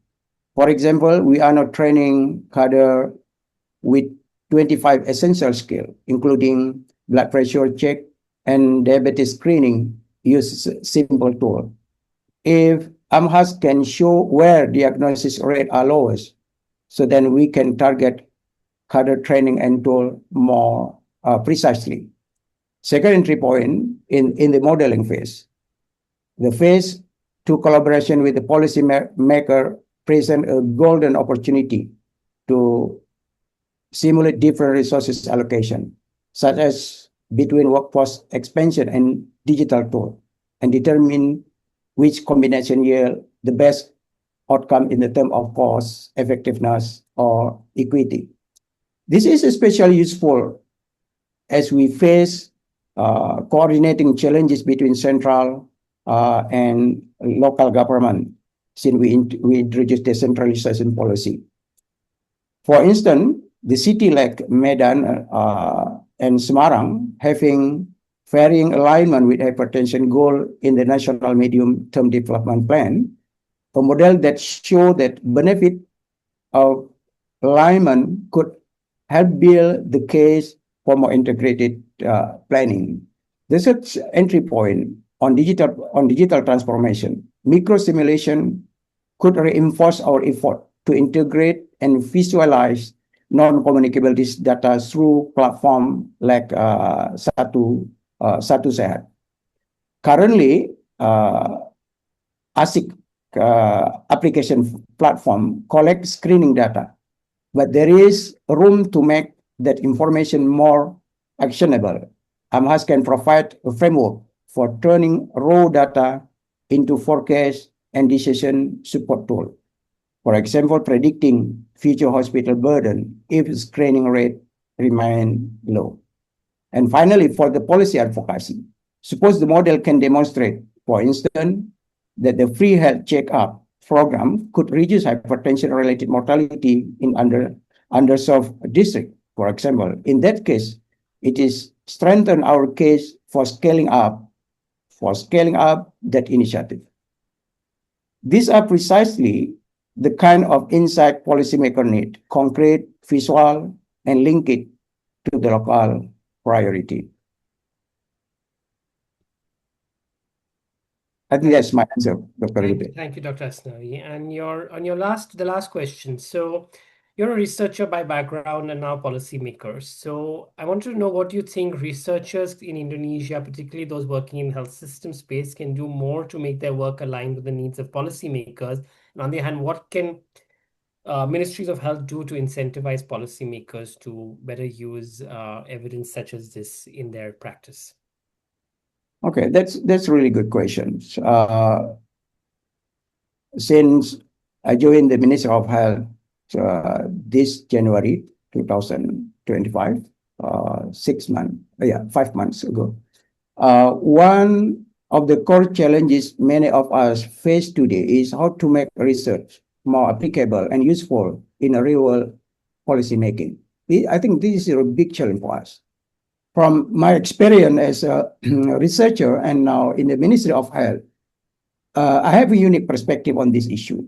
For example, we are now training cadre with 25 essential skills, including blood pressure check and diabetes screening, use simple tool. If AMHASS can show where diagnosis rate are lowest, so then we can target cadre training and tool more precisely. Second entry point in the modeling phase. The phase two collaboration with the policymaker present a golden opportunity to simulate different resources allocation, such as between workforce expansion and digital tool, and determine which combination yield the best outcome in the term of cost, effectiveness, or equity. This is especially useful as we face coordinating challenges between central and local government, since we introduce decentralization policy. For instance, the city like Medan and Semarang having varying alignment with hypertension goal in the National Medium-Term Development Plan, a model that show that benefit of alignment could help build the case for more integrated planning. This is entry point on digital transformation. Micro simulation could reinforce our effort to integrate and visualize non-communicable data through platform like Satu Sehat. Currently, ASIC application platform collects screening data, but there is room to make that information more actionable. AMHASS can provide a framework for turning raw data into forecast and decision support tool. For example, predicting future hospital burden if screening rate remain low. And finally, for the policy advocacy, suppose the model can demonstrate, for instance, that the free health checkup program could reduce hypertension-related mortality in underserved district, for example. In that case, it is strengthen our case for scaling up that initiative. These are precisely the kind of insight policymakers need, concrete, visual, and link it to the local priority. I think that's my answer, Dr. Thank you, Dr. Asnawi. And the last question. So you're a researcher by background and now policymaker. So I want to know what you think researchers in Indonesia, particularly those working in health system space, can do more to make their work aligned with the needs of policymakers. And on the other hand, what can ministries of health do to incentivize policymakers to better use evidence such as this in their practice? Okay, that's really good questions. Since I joined the Ministry of Health this January 2025, 5 months ago, one of the core challenges many of us face today is how to make research more applicable and useful in a real policy making. I think this is a big challenge for us. From my experience as a researcher and now in the Ministry of Health, I have a unique perspective on this issue.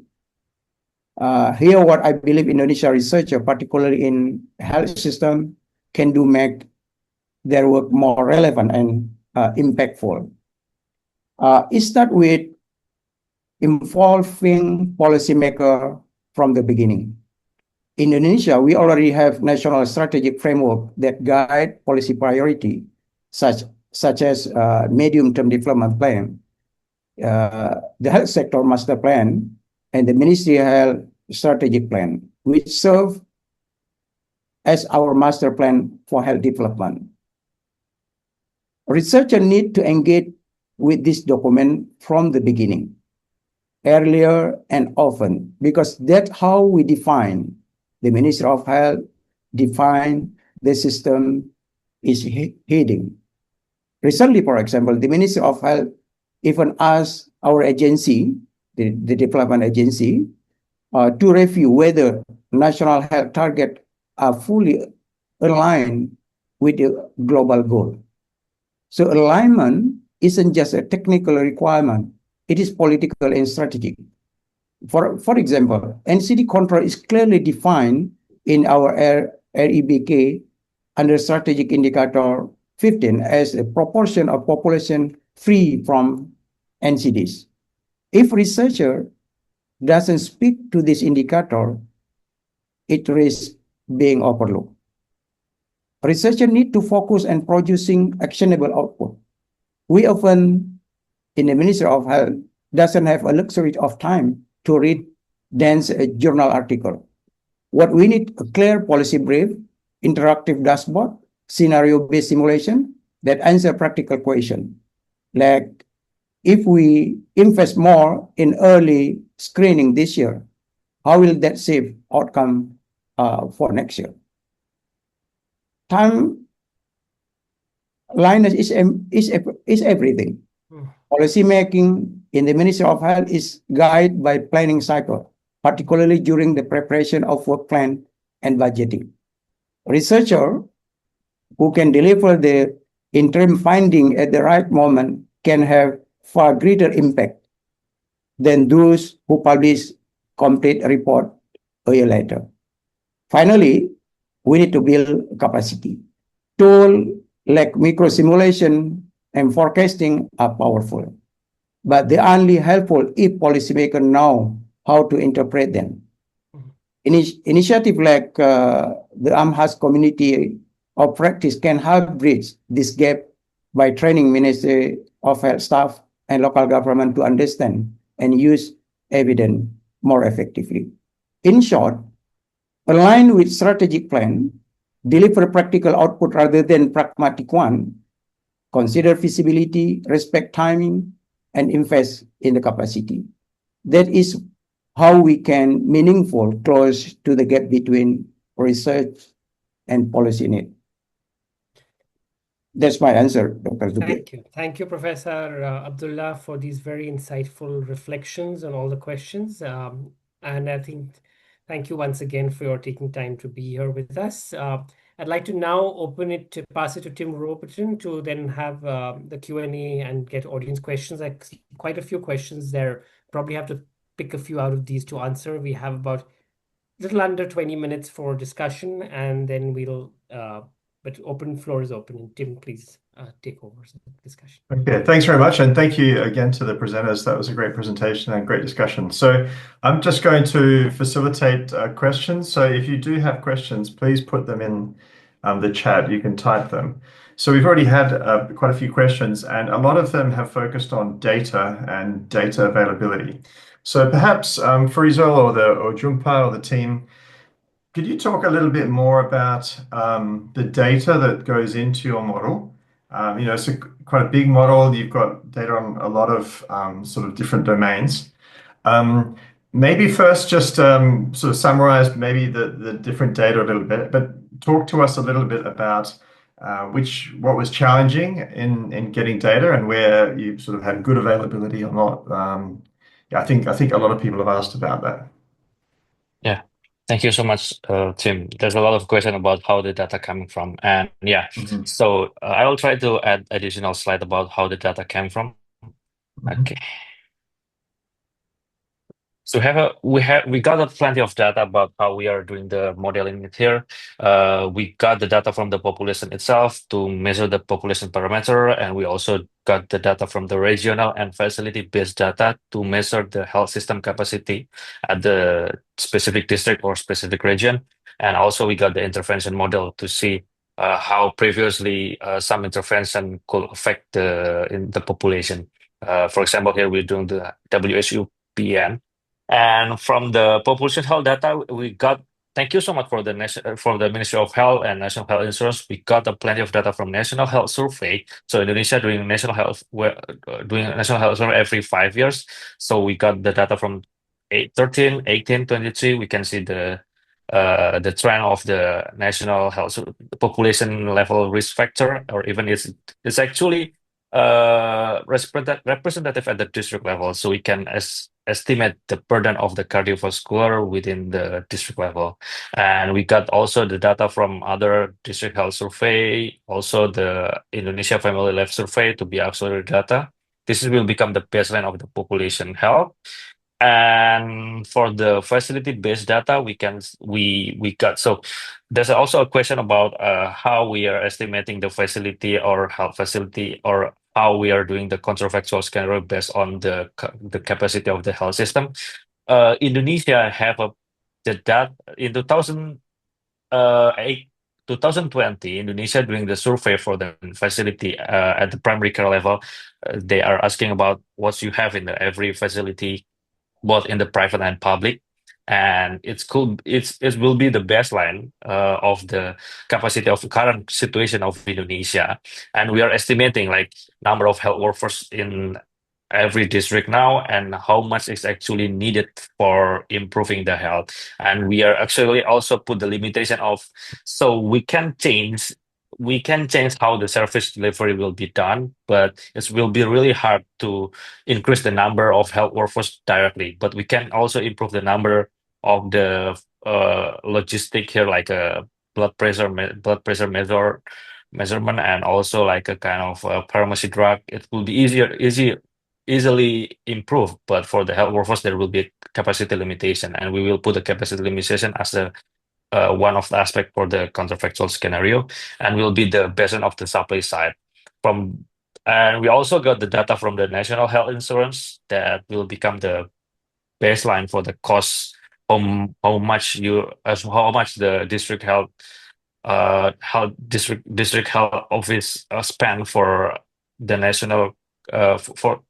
Here, what I believe Indonesia researchers, particularly in health system, can do make their work more relevant and impactful. It starts with involving policymakers from the beginning. In Indonesia, we already have national strategic framework that guide policy priority, such as medium-term development plan, the health sector master plan, and the Ministry of Health strategic plan, which serve as our master plan for health development. Researchers need to engage with this document from the beginning, earlier and often, because that's how we define the Ministry of Health, define the system is heading. Recently, for example, the Ministry of Health even asked our agency, the development agency, to review whether national health targets are fully aligned with the global goal. So alignment isn't just a technical requirement, it is political and strategic. For example, NCD control is clearly defined in our REBK under strategic indicator 15 as a proportion of population free from NCDs. If researcher doesn't speak to this indicator, it risks being overlooked. Researchers need to focus on producing actionable output. We often, in the Ministry of Health, doesn't have a luxury of time to read dense journal article. What we need a clear policy brief, interactive dashboard, scenario-based simulation that answer practical question. Like if we invest more in early screening this year, how will that save outcome for next year? Timeline is everything. Policy making in the Ministry of Health is guided by planning cycle, particularly during the preparation of work plan and budgeting. Researcher who can deliver the interim finding at the right moment can have far greater impact than those who publish complete report a year later. Finally, we need to build capacity. Tools like micro simulation and forecasting are powerful, but they are only helpful if policymakers know how to interpret them. Initiative like the AMHASS community of practice can help bridge this gap by training Ministry of Health staff and local government to understand and use evidence more effectively. In short, align with strategic plan, deliver practical output rather than pragmatic one, consider feasibility, respect timing, and invest in the capacity. That is how we can meaningful close to the gap between research and policy need. That's my answer, Dr. Zubir. Thank you. Thank you, Professor Abdullah, for these very insightful reflections on all the questions. And I think thank you once again for your taking time to be here with us. I'd like to now pass it to Tim Robertson to then have the Q&A and get audience questions. I see quite a few questions there. Probably have to pick a few out of these to answer. We have about a little under 20 minutes for discussion, and then but floor is open. And Tim, please take over the discussion. Okay, thanks very much. And thank you again to the presenters. That was a great presentation and great discussion. So I'm just going to facilitate questions. So if you do have questions, please put them in the chat. You can type them. So we've already had quite a few questions, and a lot of them have focused on data and data availability. So perhaps Faisal or Jumpa or the team, could you talk a little bit more about the data that goes into your model? It's quite a big model. You've got data on a lot of sort of different domains. Maybe first just sort of summarize maybe the different data a little bit, but talk to us a little bit about what was challenging in getting data and where you sort of had good availability or not. Yeah, I think a lot of people have asked about that. Yeah. Thank you so much, Tim. There's a lot of question about how the data coming from, and yeah, so I will try to add additional slide about how the data came from. Okay. So we got plenty of data about how we are doing the modeling here. We got the data from the population itself to measure the population parameter, and we also got the data from the regional and facility-based data to measure the health system capacity at the specific district or specific region. And also we got the intervention model to see how previously some intervention could affect the population. For example, here we're doing the WHO PN. And from the population health data, we got, thank you so much for the Ministry of Health and National Health Insurance. We got plenty of data from National Health Survey. So Indonesia doing national health survey every 5 years. So we got the data from 13, 18, 23. We can see the trend of the national health population level risk factor, or even it's actually representative at the district level. So we can estimate the burden of the cardiovascular within the district level. And we got also the data from other district health survey, also the Indonesia Family Life Survey to be auxiliary data. This will become the baseline of the population health. And for the facility-based data, we got, so there's also a question about how we are estimating the facility or health facility, or how we are doing the counterfactual scenario based on the capacity of the health system. Indonesia have the data in 2020, Indonesia doing the survey for the facility at the primary care level. They are asking about what you have in every facility, both in the private and public. And it will be the baseline of the capacity of the current situation of Indonesia. And we are estimating like number of health workers in every district now and how much is actually needed for improving the health. And we are actually also put the limitation of, so we can change how the service delivery will be done, but it will be really hard to increase the number of health workers directly. But we can also improve the number of the logistic here, like a blood pressure measurement, and also like a kind of pharmacy drug. It will be easily improved, but for the health workers there will be a capacity limitation, and we will put the capacity limitation as a one of the aspect for the counterfactual scenario, and will be the basis of the supply side. And we also got the data from the national health insurance that will become the baseline for the cost, how much the district health office spend for the national for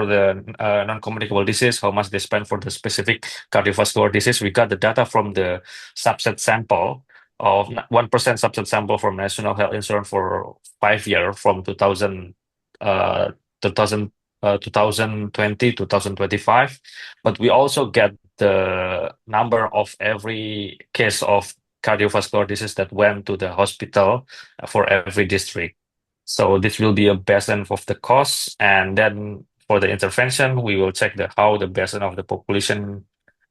the non-communicable disease, how much they spend for the specific cardiovascular disease. We got the data from the subset sample of 1% subset sample from national health insurance for 5 years from 2020 2025. But we also get the number of every case of cardiovascular disease that went to the hospital for every district. So this will be a baseline of the costs, and then for the intervention, we will check how the baseline of the population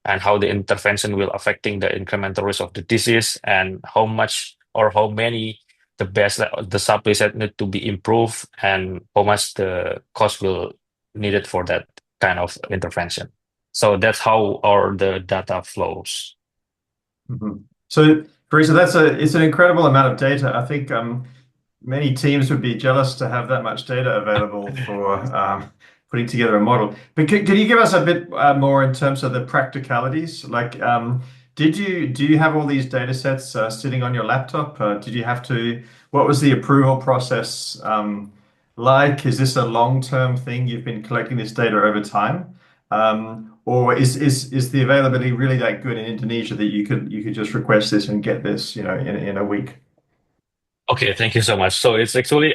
and how the intervention will affecting the incremental risk of the disease, and how much or how many the subset need to be improved, and how much the cost will needed for that kind of intervention. So that's how the data flows. So, Teresa, it's an incredible amount of data. I think many teams would be jealous to have that much data available for putting together a model. But can you give us a bit more in terms of the practicalities? Like, do you have all these data sets sitting on your laptop? What was the approval process like? Is this a long-term thing? You've been collecting this data over time? Or is the availability really that good in Indonesia that you could just request this and get this, in a week? Okay, thank you so much. So it's actually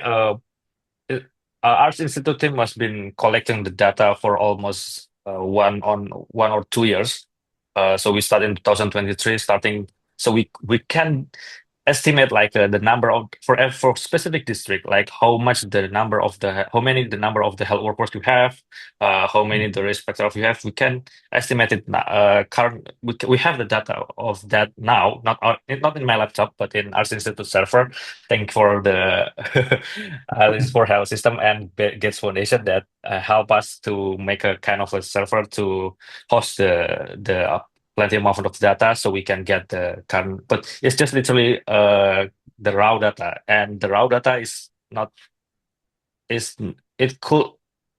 Arts Institute team has been collecting the data for almost 1 or 2 years. So we started in 2023, so we can estimate like the number of for specific district, like how many the number of the health workers you have, how many the risk factor you have. We can estimate it. We have the data of that now, not in my laptop, but in Arts Institute server. Thank for the for health system and Gates Foundation that help us to make a kind of a server to host the plenty amount of data, so we can get the current. But it's just literally the raw data, and the raw data is not is it could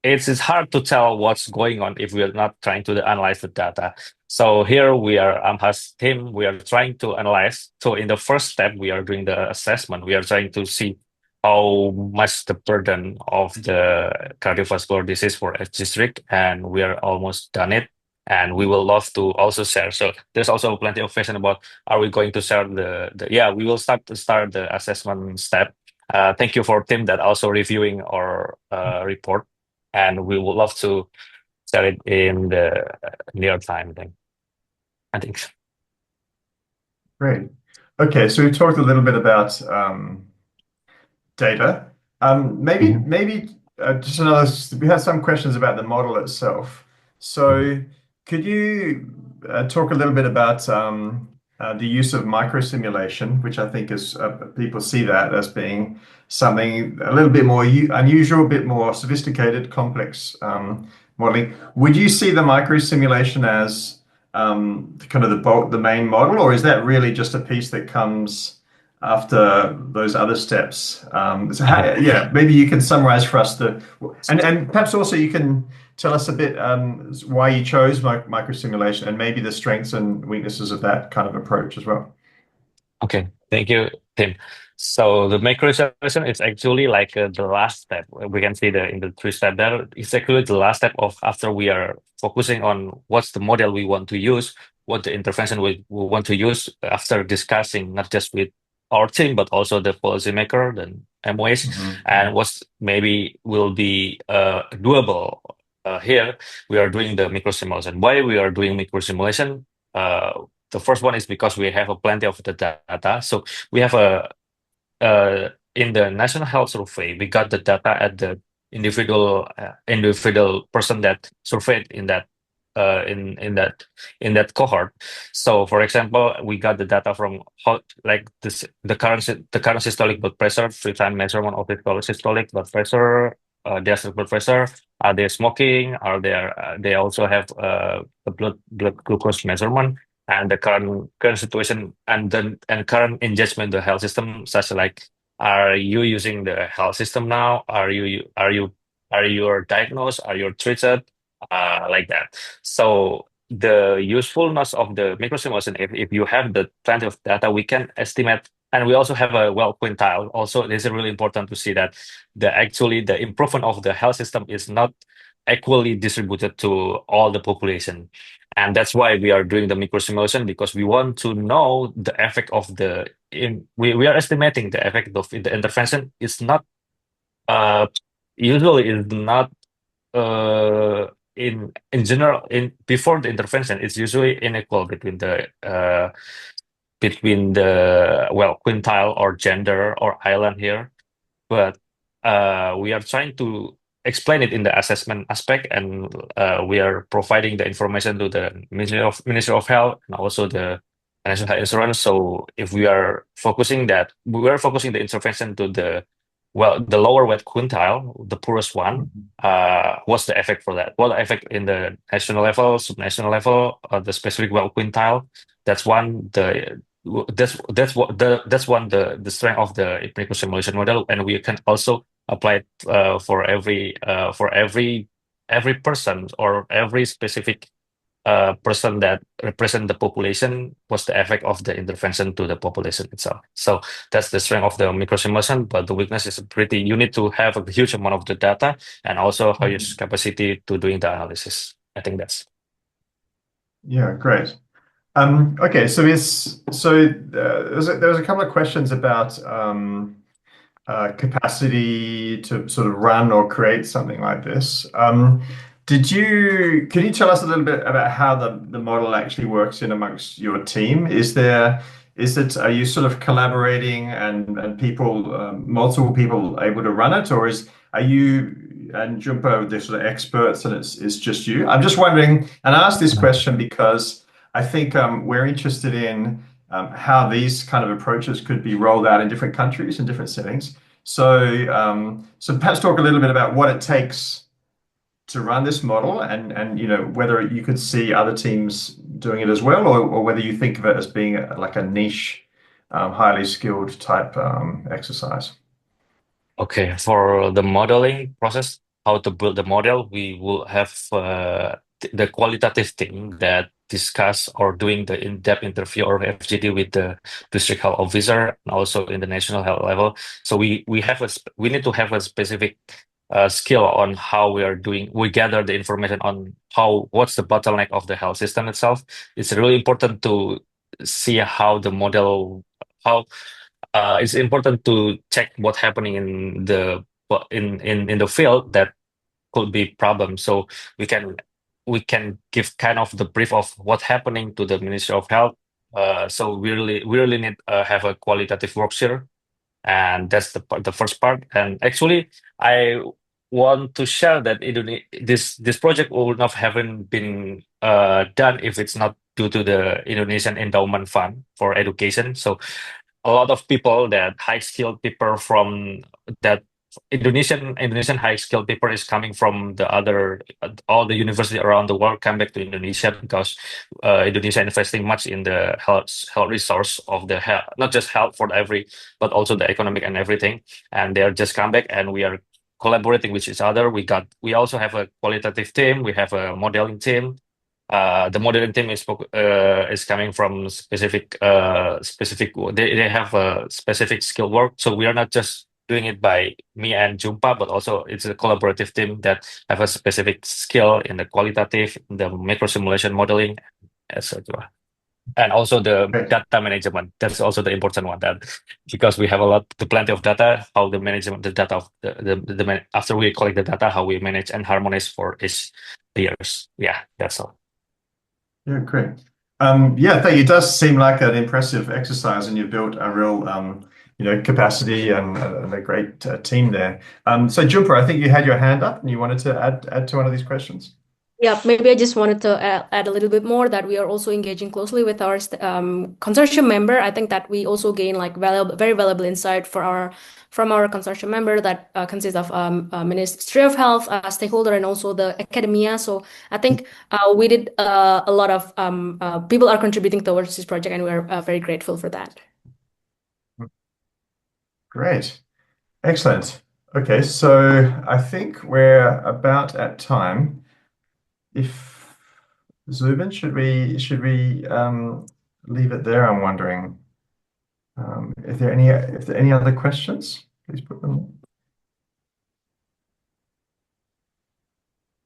it's hard to tell what's going on if we are not trying to analyze the data. So here we are, AMHASS team, we are trying to analyze. So in the first step, we are doing the assessment. We are trying to see how much the burden of the cardiovascular disease for each district, and we are almost done it. And we will love to also share. So there's also plenty of question about, are we going to share we will start the assessment step. Thank you for Tim that also reviewing our report, and we would love to share it in the near time then. I think so. Great. Okay, so we've talked a little bit about data. Maybe just another. We have some questions about the model itself. So could you talk a little bit about the use of microsimulation, which I think is people see that as being something a little bit more unusual, a bit more sophisticated, complex modeling. Would you see the microsimulation as kind of the main model, or is that really just a piece that comes after those other steps? Yeah, maybe you can summarize for us and perhaps also you can tell us a bit why you chose microsimulation and maybe the strengths and weaknesses of that kind of approach as well. Okay, thank you, Tim. So the microsimulation is actually like the last step. We can see in the three step there. It's actually the last step of after we are focusing on what's the model we want to use, what the intervention we want to use after discussing not just with our team but also the policymaker, then MOS, and what's maybe will be doable. Here we are doing the microsimulation. Why we are doing microsimulation? The first one is because we have plenty of the data. So we have in the National Health Survey, we got the data at the individual person that surveyed in that cohort. So, for example, we got the data from the current systolic blood pressure, 3-time measurement of the systolic blood pressure, diastolic blood pressure. Are they smoking? Are they also have the blood glucose measurement? And the current situation and current engagement in the health system, such like, are you using the health system now? Are you diagnosed? Are you treated? Like that. So the usefulness of the microsimulation, if you have the plenty of data, we can estimate, and we also have a well quintile. Also, it is really important to see that the improvement of the health system is not equally distributed to all the population. And that's why we are doing the microsimulation, because we want to know the effect of we are estimating the effect of the intervention is not usually is not in general before the intervention. It's usually unequal between the quintile or gender or island here, but we are trying to explain it in the assessment aspect, and we are providing the information to the Ministry of Health and also the National Health Insurance. So if we are focusing the intervention to the lower wet quintile, the poorest one, what's the effect for that? What effect in the national level, subnational level, the specific well quintile? That's one the strength of the microsimulation model, and we can also apply it for every person or every specific person that represent the population. What's the effect of the intervention to the population itself? So that's the strength of the microsimulation, but the weakness is you need to have a huge amount of the data and also huge capacity to doing the analysis. I think that's. Yeah, great. Okay, so there was a couple of questions about capacity to sort of run or create something like this. Can you tell us a little bit about how the model actually works in amongst your team? Are you sort of collaborating and multiple people able to run it, or are you and Jumpa the sort of experts and it's just you? I'm just wondering, and I asked this question because I think we're interested in how these kind of approaches could be rolled out in different countries and different settings. So perhaps talk a little bit about what it takes to run this model, and whether you could see other teams doing it as well, or whether you think of it as being like a niche, highly skilled type exercise. Okay, for the modeling process, how to build the model, we will have the qualitative team that discuss or doing the in-depth interview or FGD with the district health officer and also in the national health level. So we need to have a specific skill on how we are doing. We gather the information on what's the bottleneck of the health system itself. It's really important to see how the model it's important to check what's happening in the field that could be problem. So we can give kind of the brief of what's happening to the Ministry of Health. So we really need have a qualitative workshop, and that's the first part. And actually, I want to share that this project would not haven't been done if it's not due to the Indonesian Endowment Fund for Education. So a lot of people that high skilled people from that Indonesian high skilled people is coming from the other all the university around the world come back to Indonesia because Indonesia investing much in the health resource of the health, not just health for every, but also the economic and everything. And they are just come back, and we are collaborating with each other. We also have a qualitative team. We have a modeling team. The modeling team is coming from specific. They have a specific skill work. So we are not just doing it by me and Jumpa, but also it's a collaborative team that have a specific skill in the qualitative, the macro simulation modeling, etc. And also the Great. data management. That's also the important one. That because we have plenty of data, how the management, the data of after we collect the data, how we manage and harmonize for each layers. Yeah, that's all. Yeah, great. Yeah, thank you. It does seem like an impressive exercise, and you've built a real, capacity and a great team there. So Jumper, I think you had your hand up and you wanted to add to one of these questions. Yeah, maybe I just wanted to add a little bit more that we are also engaging closely with our consortium member. I think that we also gain like very valuable insight from our consortium member that consists of Ministry of Health, stakeholder, and also the academia. So I think we did a lot of people are contributing towards this project, and we are very grateful for that. Great. Excellent. Okay, so I think we're about at time. If Zubin, should we leave it there? I'm wondering. If there are any other questions, please put them in.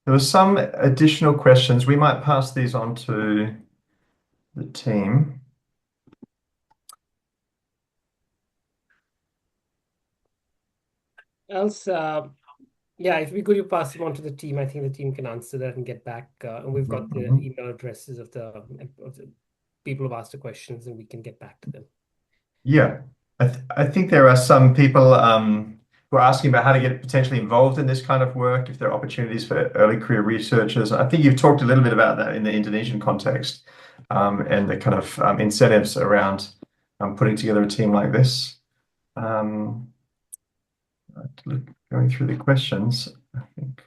There were some additional questions. We might pass these on to the team. Else, yeah, if we could you pass them on to the team, I think the team can answer that and get back. And we've got the email addresses of the people who've asked the questions, and we can get back to them. Yeah, I think there are some people who are asking about how to get potentially involved in this kind of work, if there are opportunities for early career researchers. I think you've talked a little bit about that in the Indonesian context, and the kind of incentives around putting together a team like this. Going through the questions, I think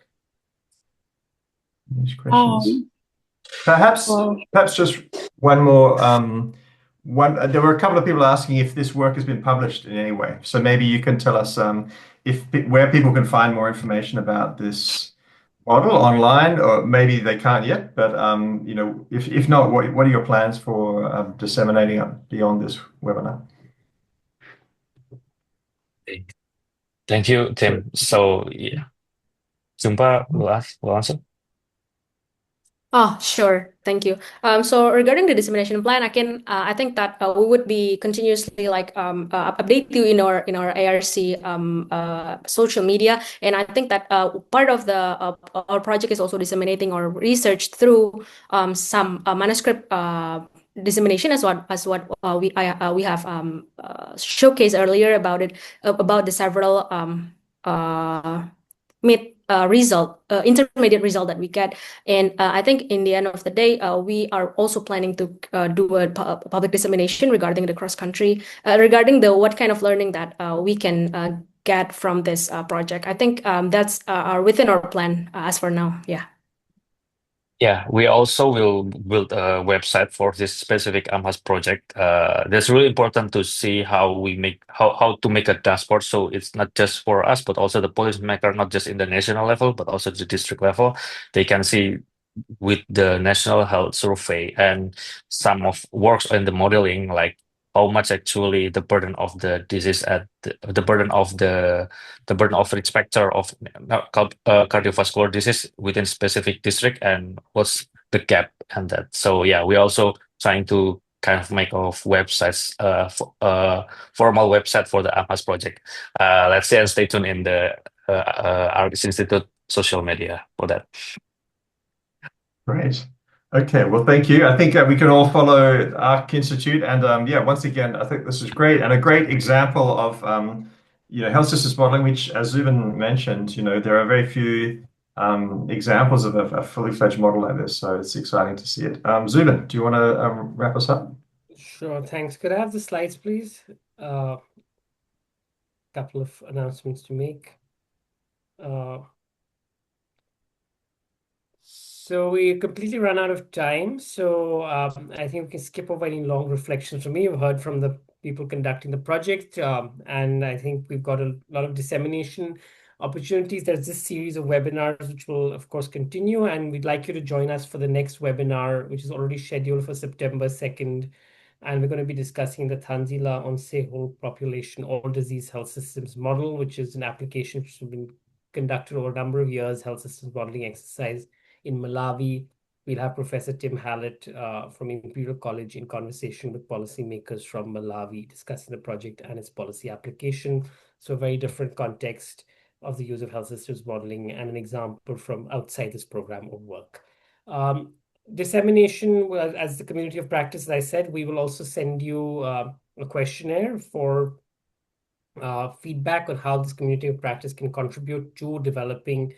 these questions. Perhaps just one more. There were a couple of people asking if this work has been published in any way. So maybe you can tell us where people can find more information about this model online, or maybe they can't yet. But if not, what are your plans for disseminating it beyond this webinar? Thank you, Tim. So yeah, Jumpa will answer. Oh, sure. Thank you. So regarding the dissemination plan, I think that we would be continuously update you in our ARC social media, and I think that part of our project is also disseminating our research through some manuscript dissemination as what we have showcased earlier about it about the several intermediate result that we get. And I think in the end of the day, we are also planning to do a public dissemination regarding the cross-country, regarding what kind of learning that we can get from this project. I think that's within our plan as for now. Yeah. Yeah, we also will build a website for this specific AMHASS project. That's really important to see how to make a dashboard. So it's not just for us, but also the policymaker, not just in the national level, but also the district level. They can see with the national health survey and some of works in the modeling, like how much actually the burden of the disease at the burden of risk factor of cardiovascular disease within specific district, and what's the gap and that. So yeah, we're also trying to kind of make of websites, formal website for the AMHASS project. Let's say and stay tuned in the Argus Institute social media for that. Great. Okay, well, thank you. I think we can all follow ARC Institute, and once again, I think this is great and a great example of health systems modeling, which, as Zubin mentioned, there are very few examples of a fully fledged model like this. So it's exciting to see it. Zubin, do you want to wrap us up? Sure, thanks. Could I have the slides, please? Couple of announcements to make. So we completely run out of time. So I think we can skip over any long reflections from me. You've heard from the people conducting the project, and I think we've got a lot of dissemination opportunities. There's this series of webinars which will, of course, continue, and we'd like you to join us for the next webinar, which is already scheduled for September 2nd. And we're going to be discussing the Tanzila on whole population all disease health systems model, which is an application which has been conducted over a number of years, health systems modeling exercise in Malawi. We'll have Professor Tim Hallett from Imperial College in conversation with policymakers from Malawi discussing the project and its policy application. So a very different context of the use of health systems modeling and an example from outside this program of work. Dissemination, well, as the community of practice, as I said, we will also send you a questionnaire for feedback on how this community of practice can contribute to developing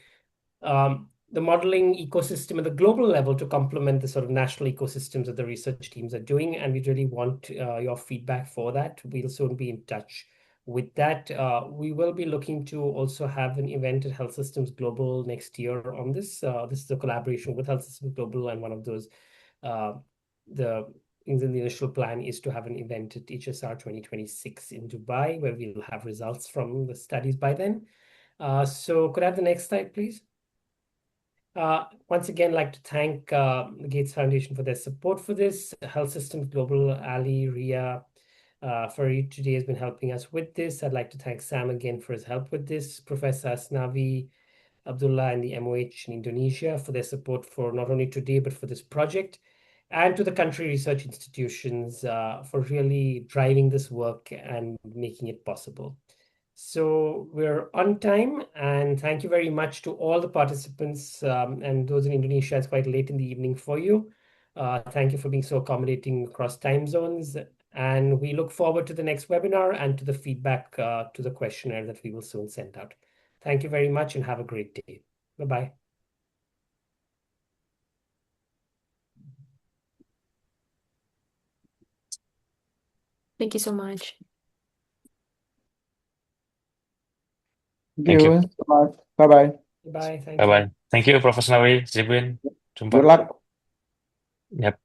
the modeling ecosystem at the global level to complement the sort of national ecosystems that the research teams are doing. And we really want your feedback for that. We'll soon be in touch with that. We will be looking to also have an event at Health Systems Global next year on this. This is a collaboration with Health Systems Global, and one of those, the initial plan is to have an event at HSR 2026 in Dubai, where we'll have results from the studies by then. So could I have the next slide, please? Once again, I'd like to thank the Gates Foundation for their support for this. Health Systems Global, Ali, Ria, Farid today has been helping us with this. I'd like to thank Sam again for his help with this. Professor Asnawi, Abdullah, and the MOH in Indonesia for their support for not only today, but for this project. And to the country research institutions for really driving this work and making it possible. So we're on time, and thank you very much to all the participants, and those in Indonesia. It's quite late in the evening for you. Thank you for being so accommodating across time zones, and we look forward to the next webinar and to the feedback to the questionnaire that we will soon send out. Thank you very much and have a great day. Bye-bye. Thank you so much. Thank you. so much. Bye-bye. Bye. Thank you. Bye-bye. Thank you, Professor Nawi, Zibin. Good Jumpa. luck. Yep.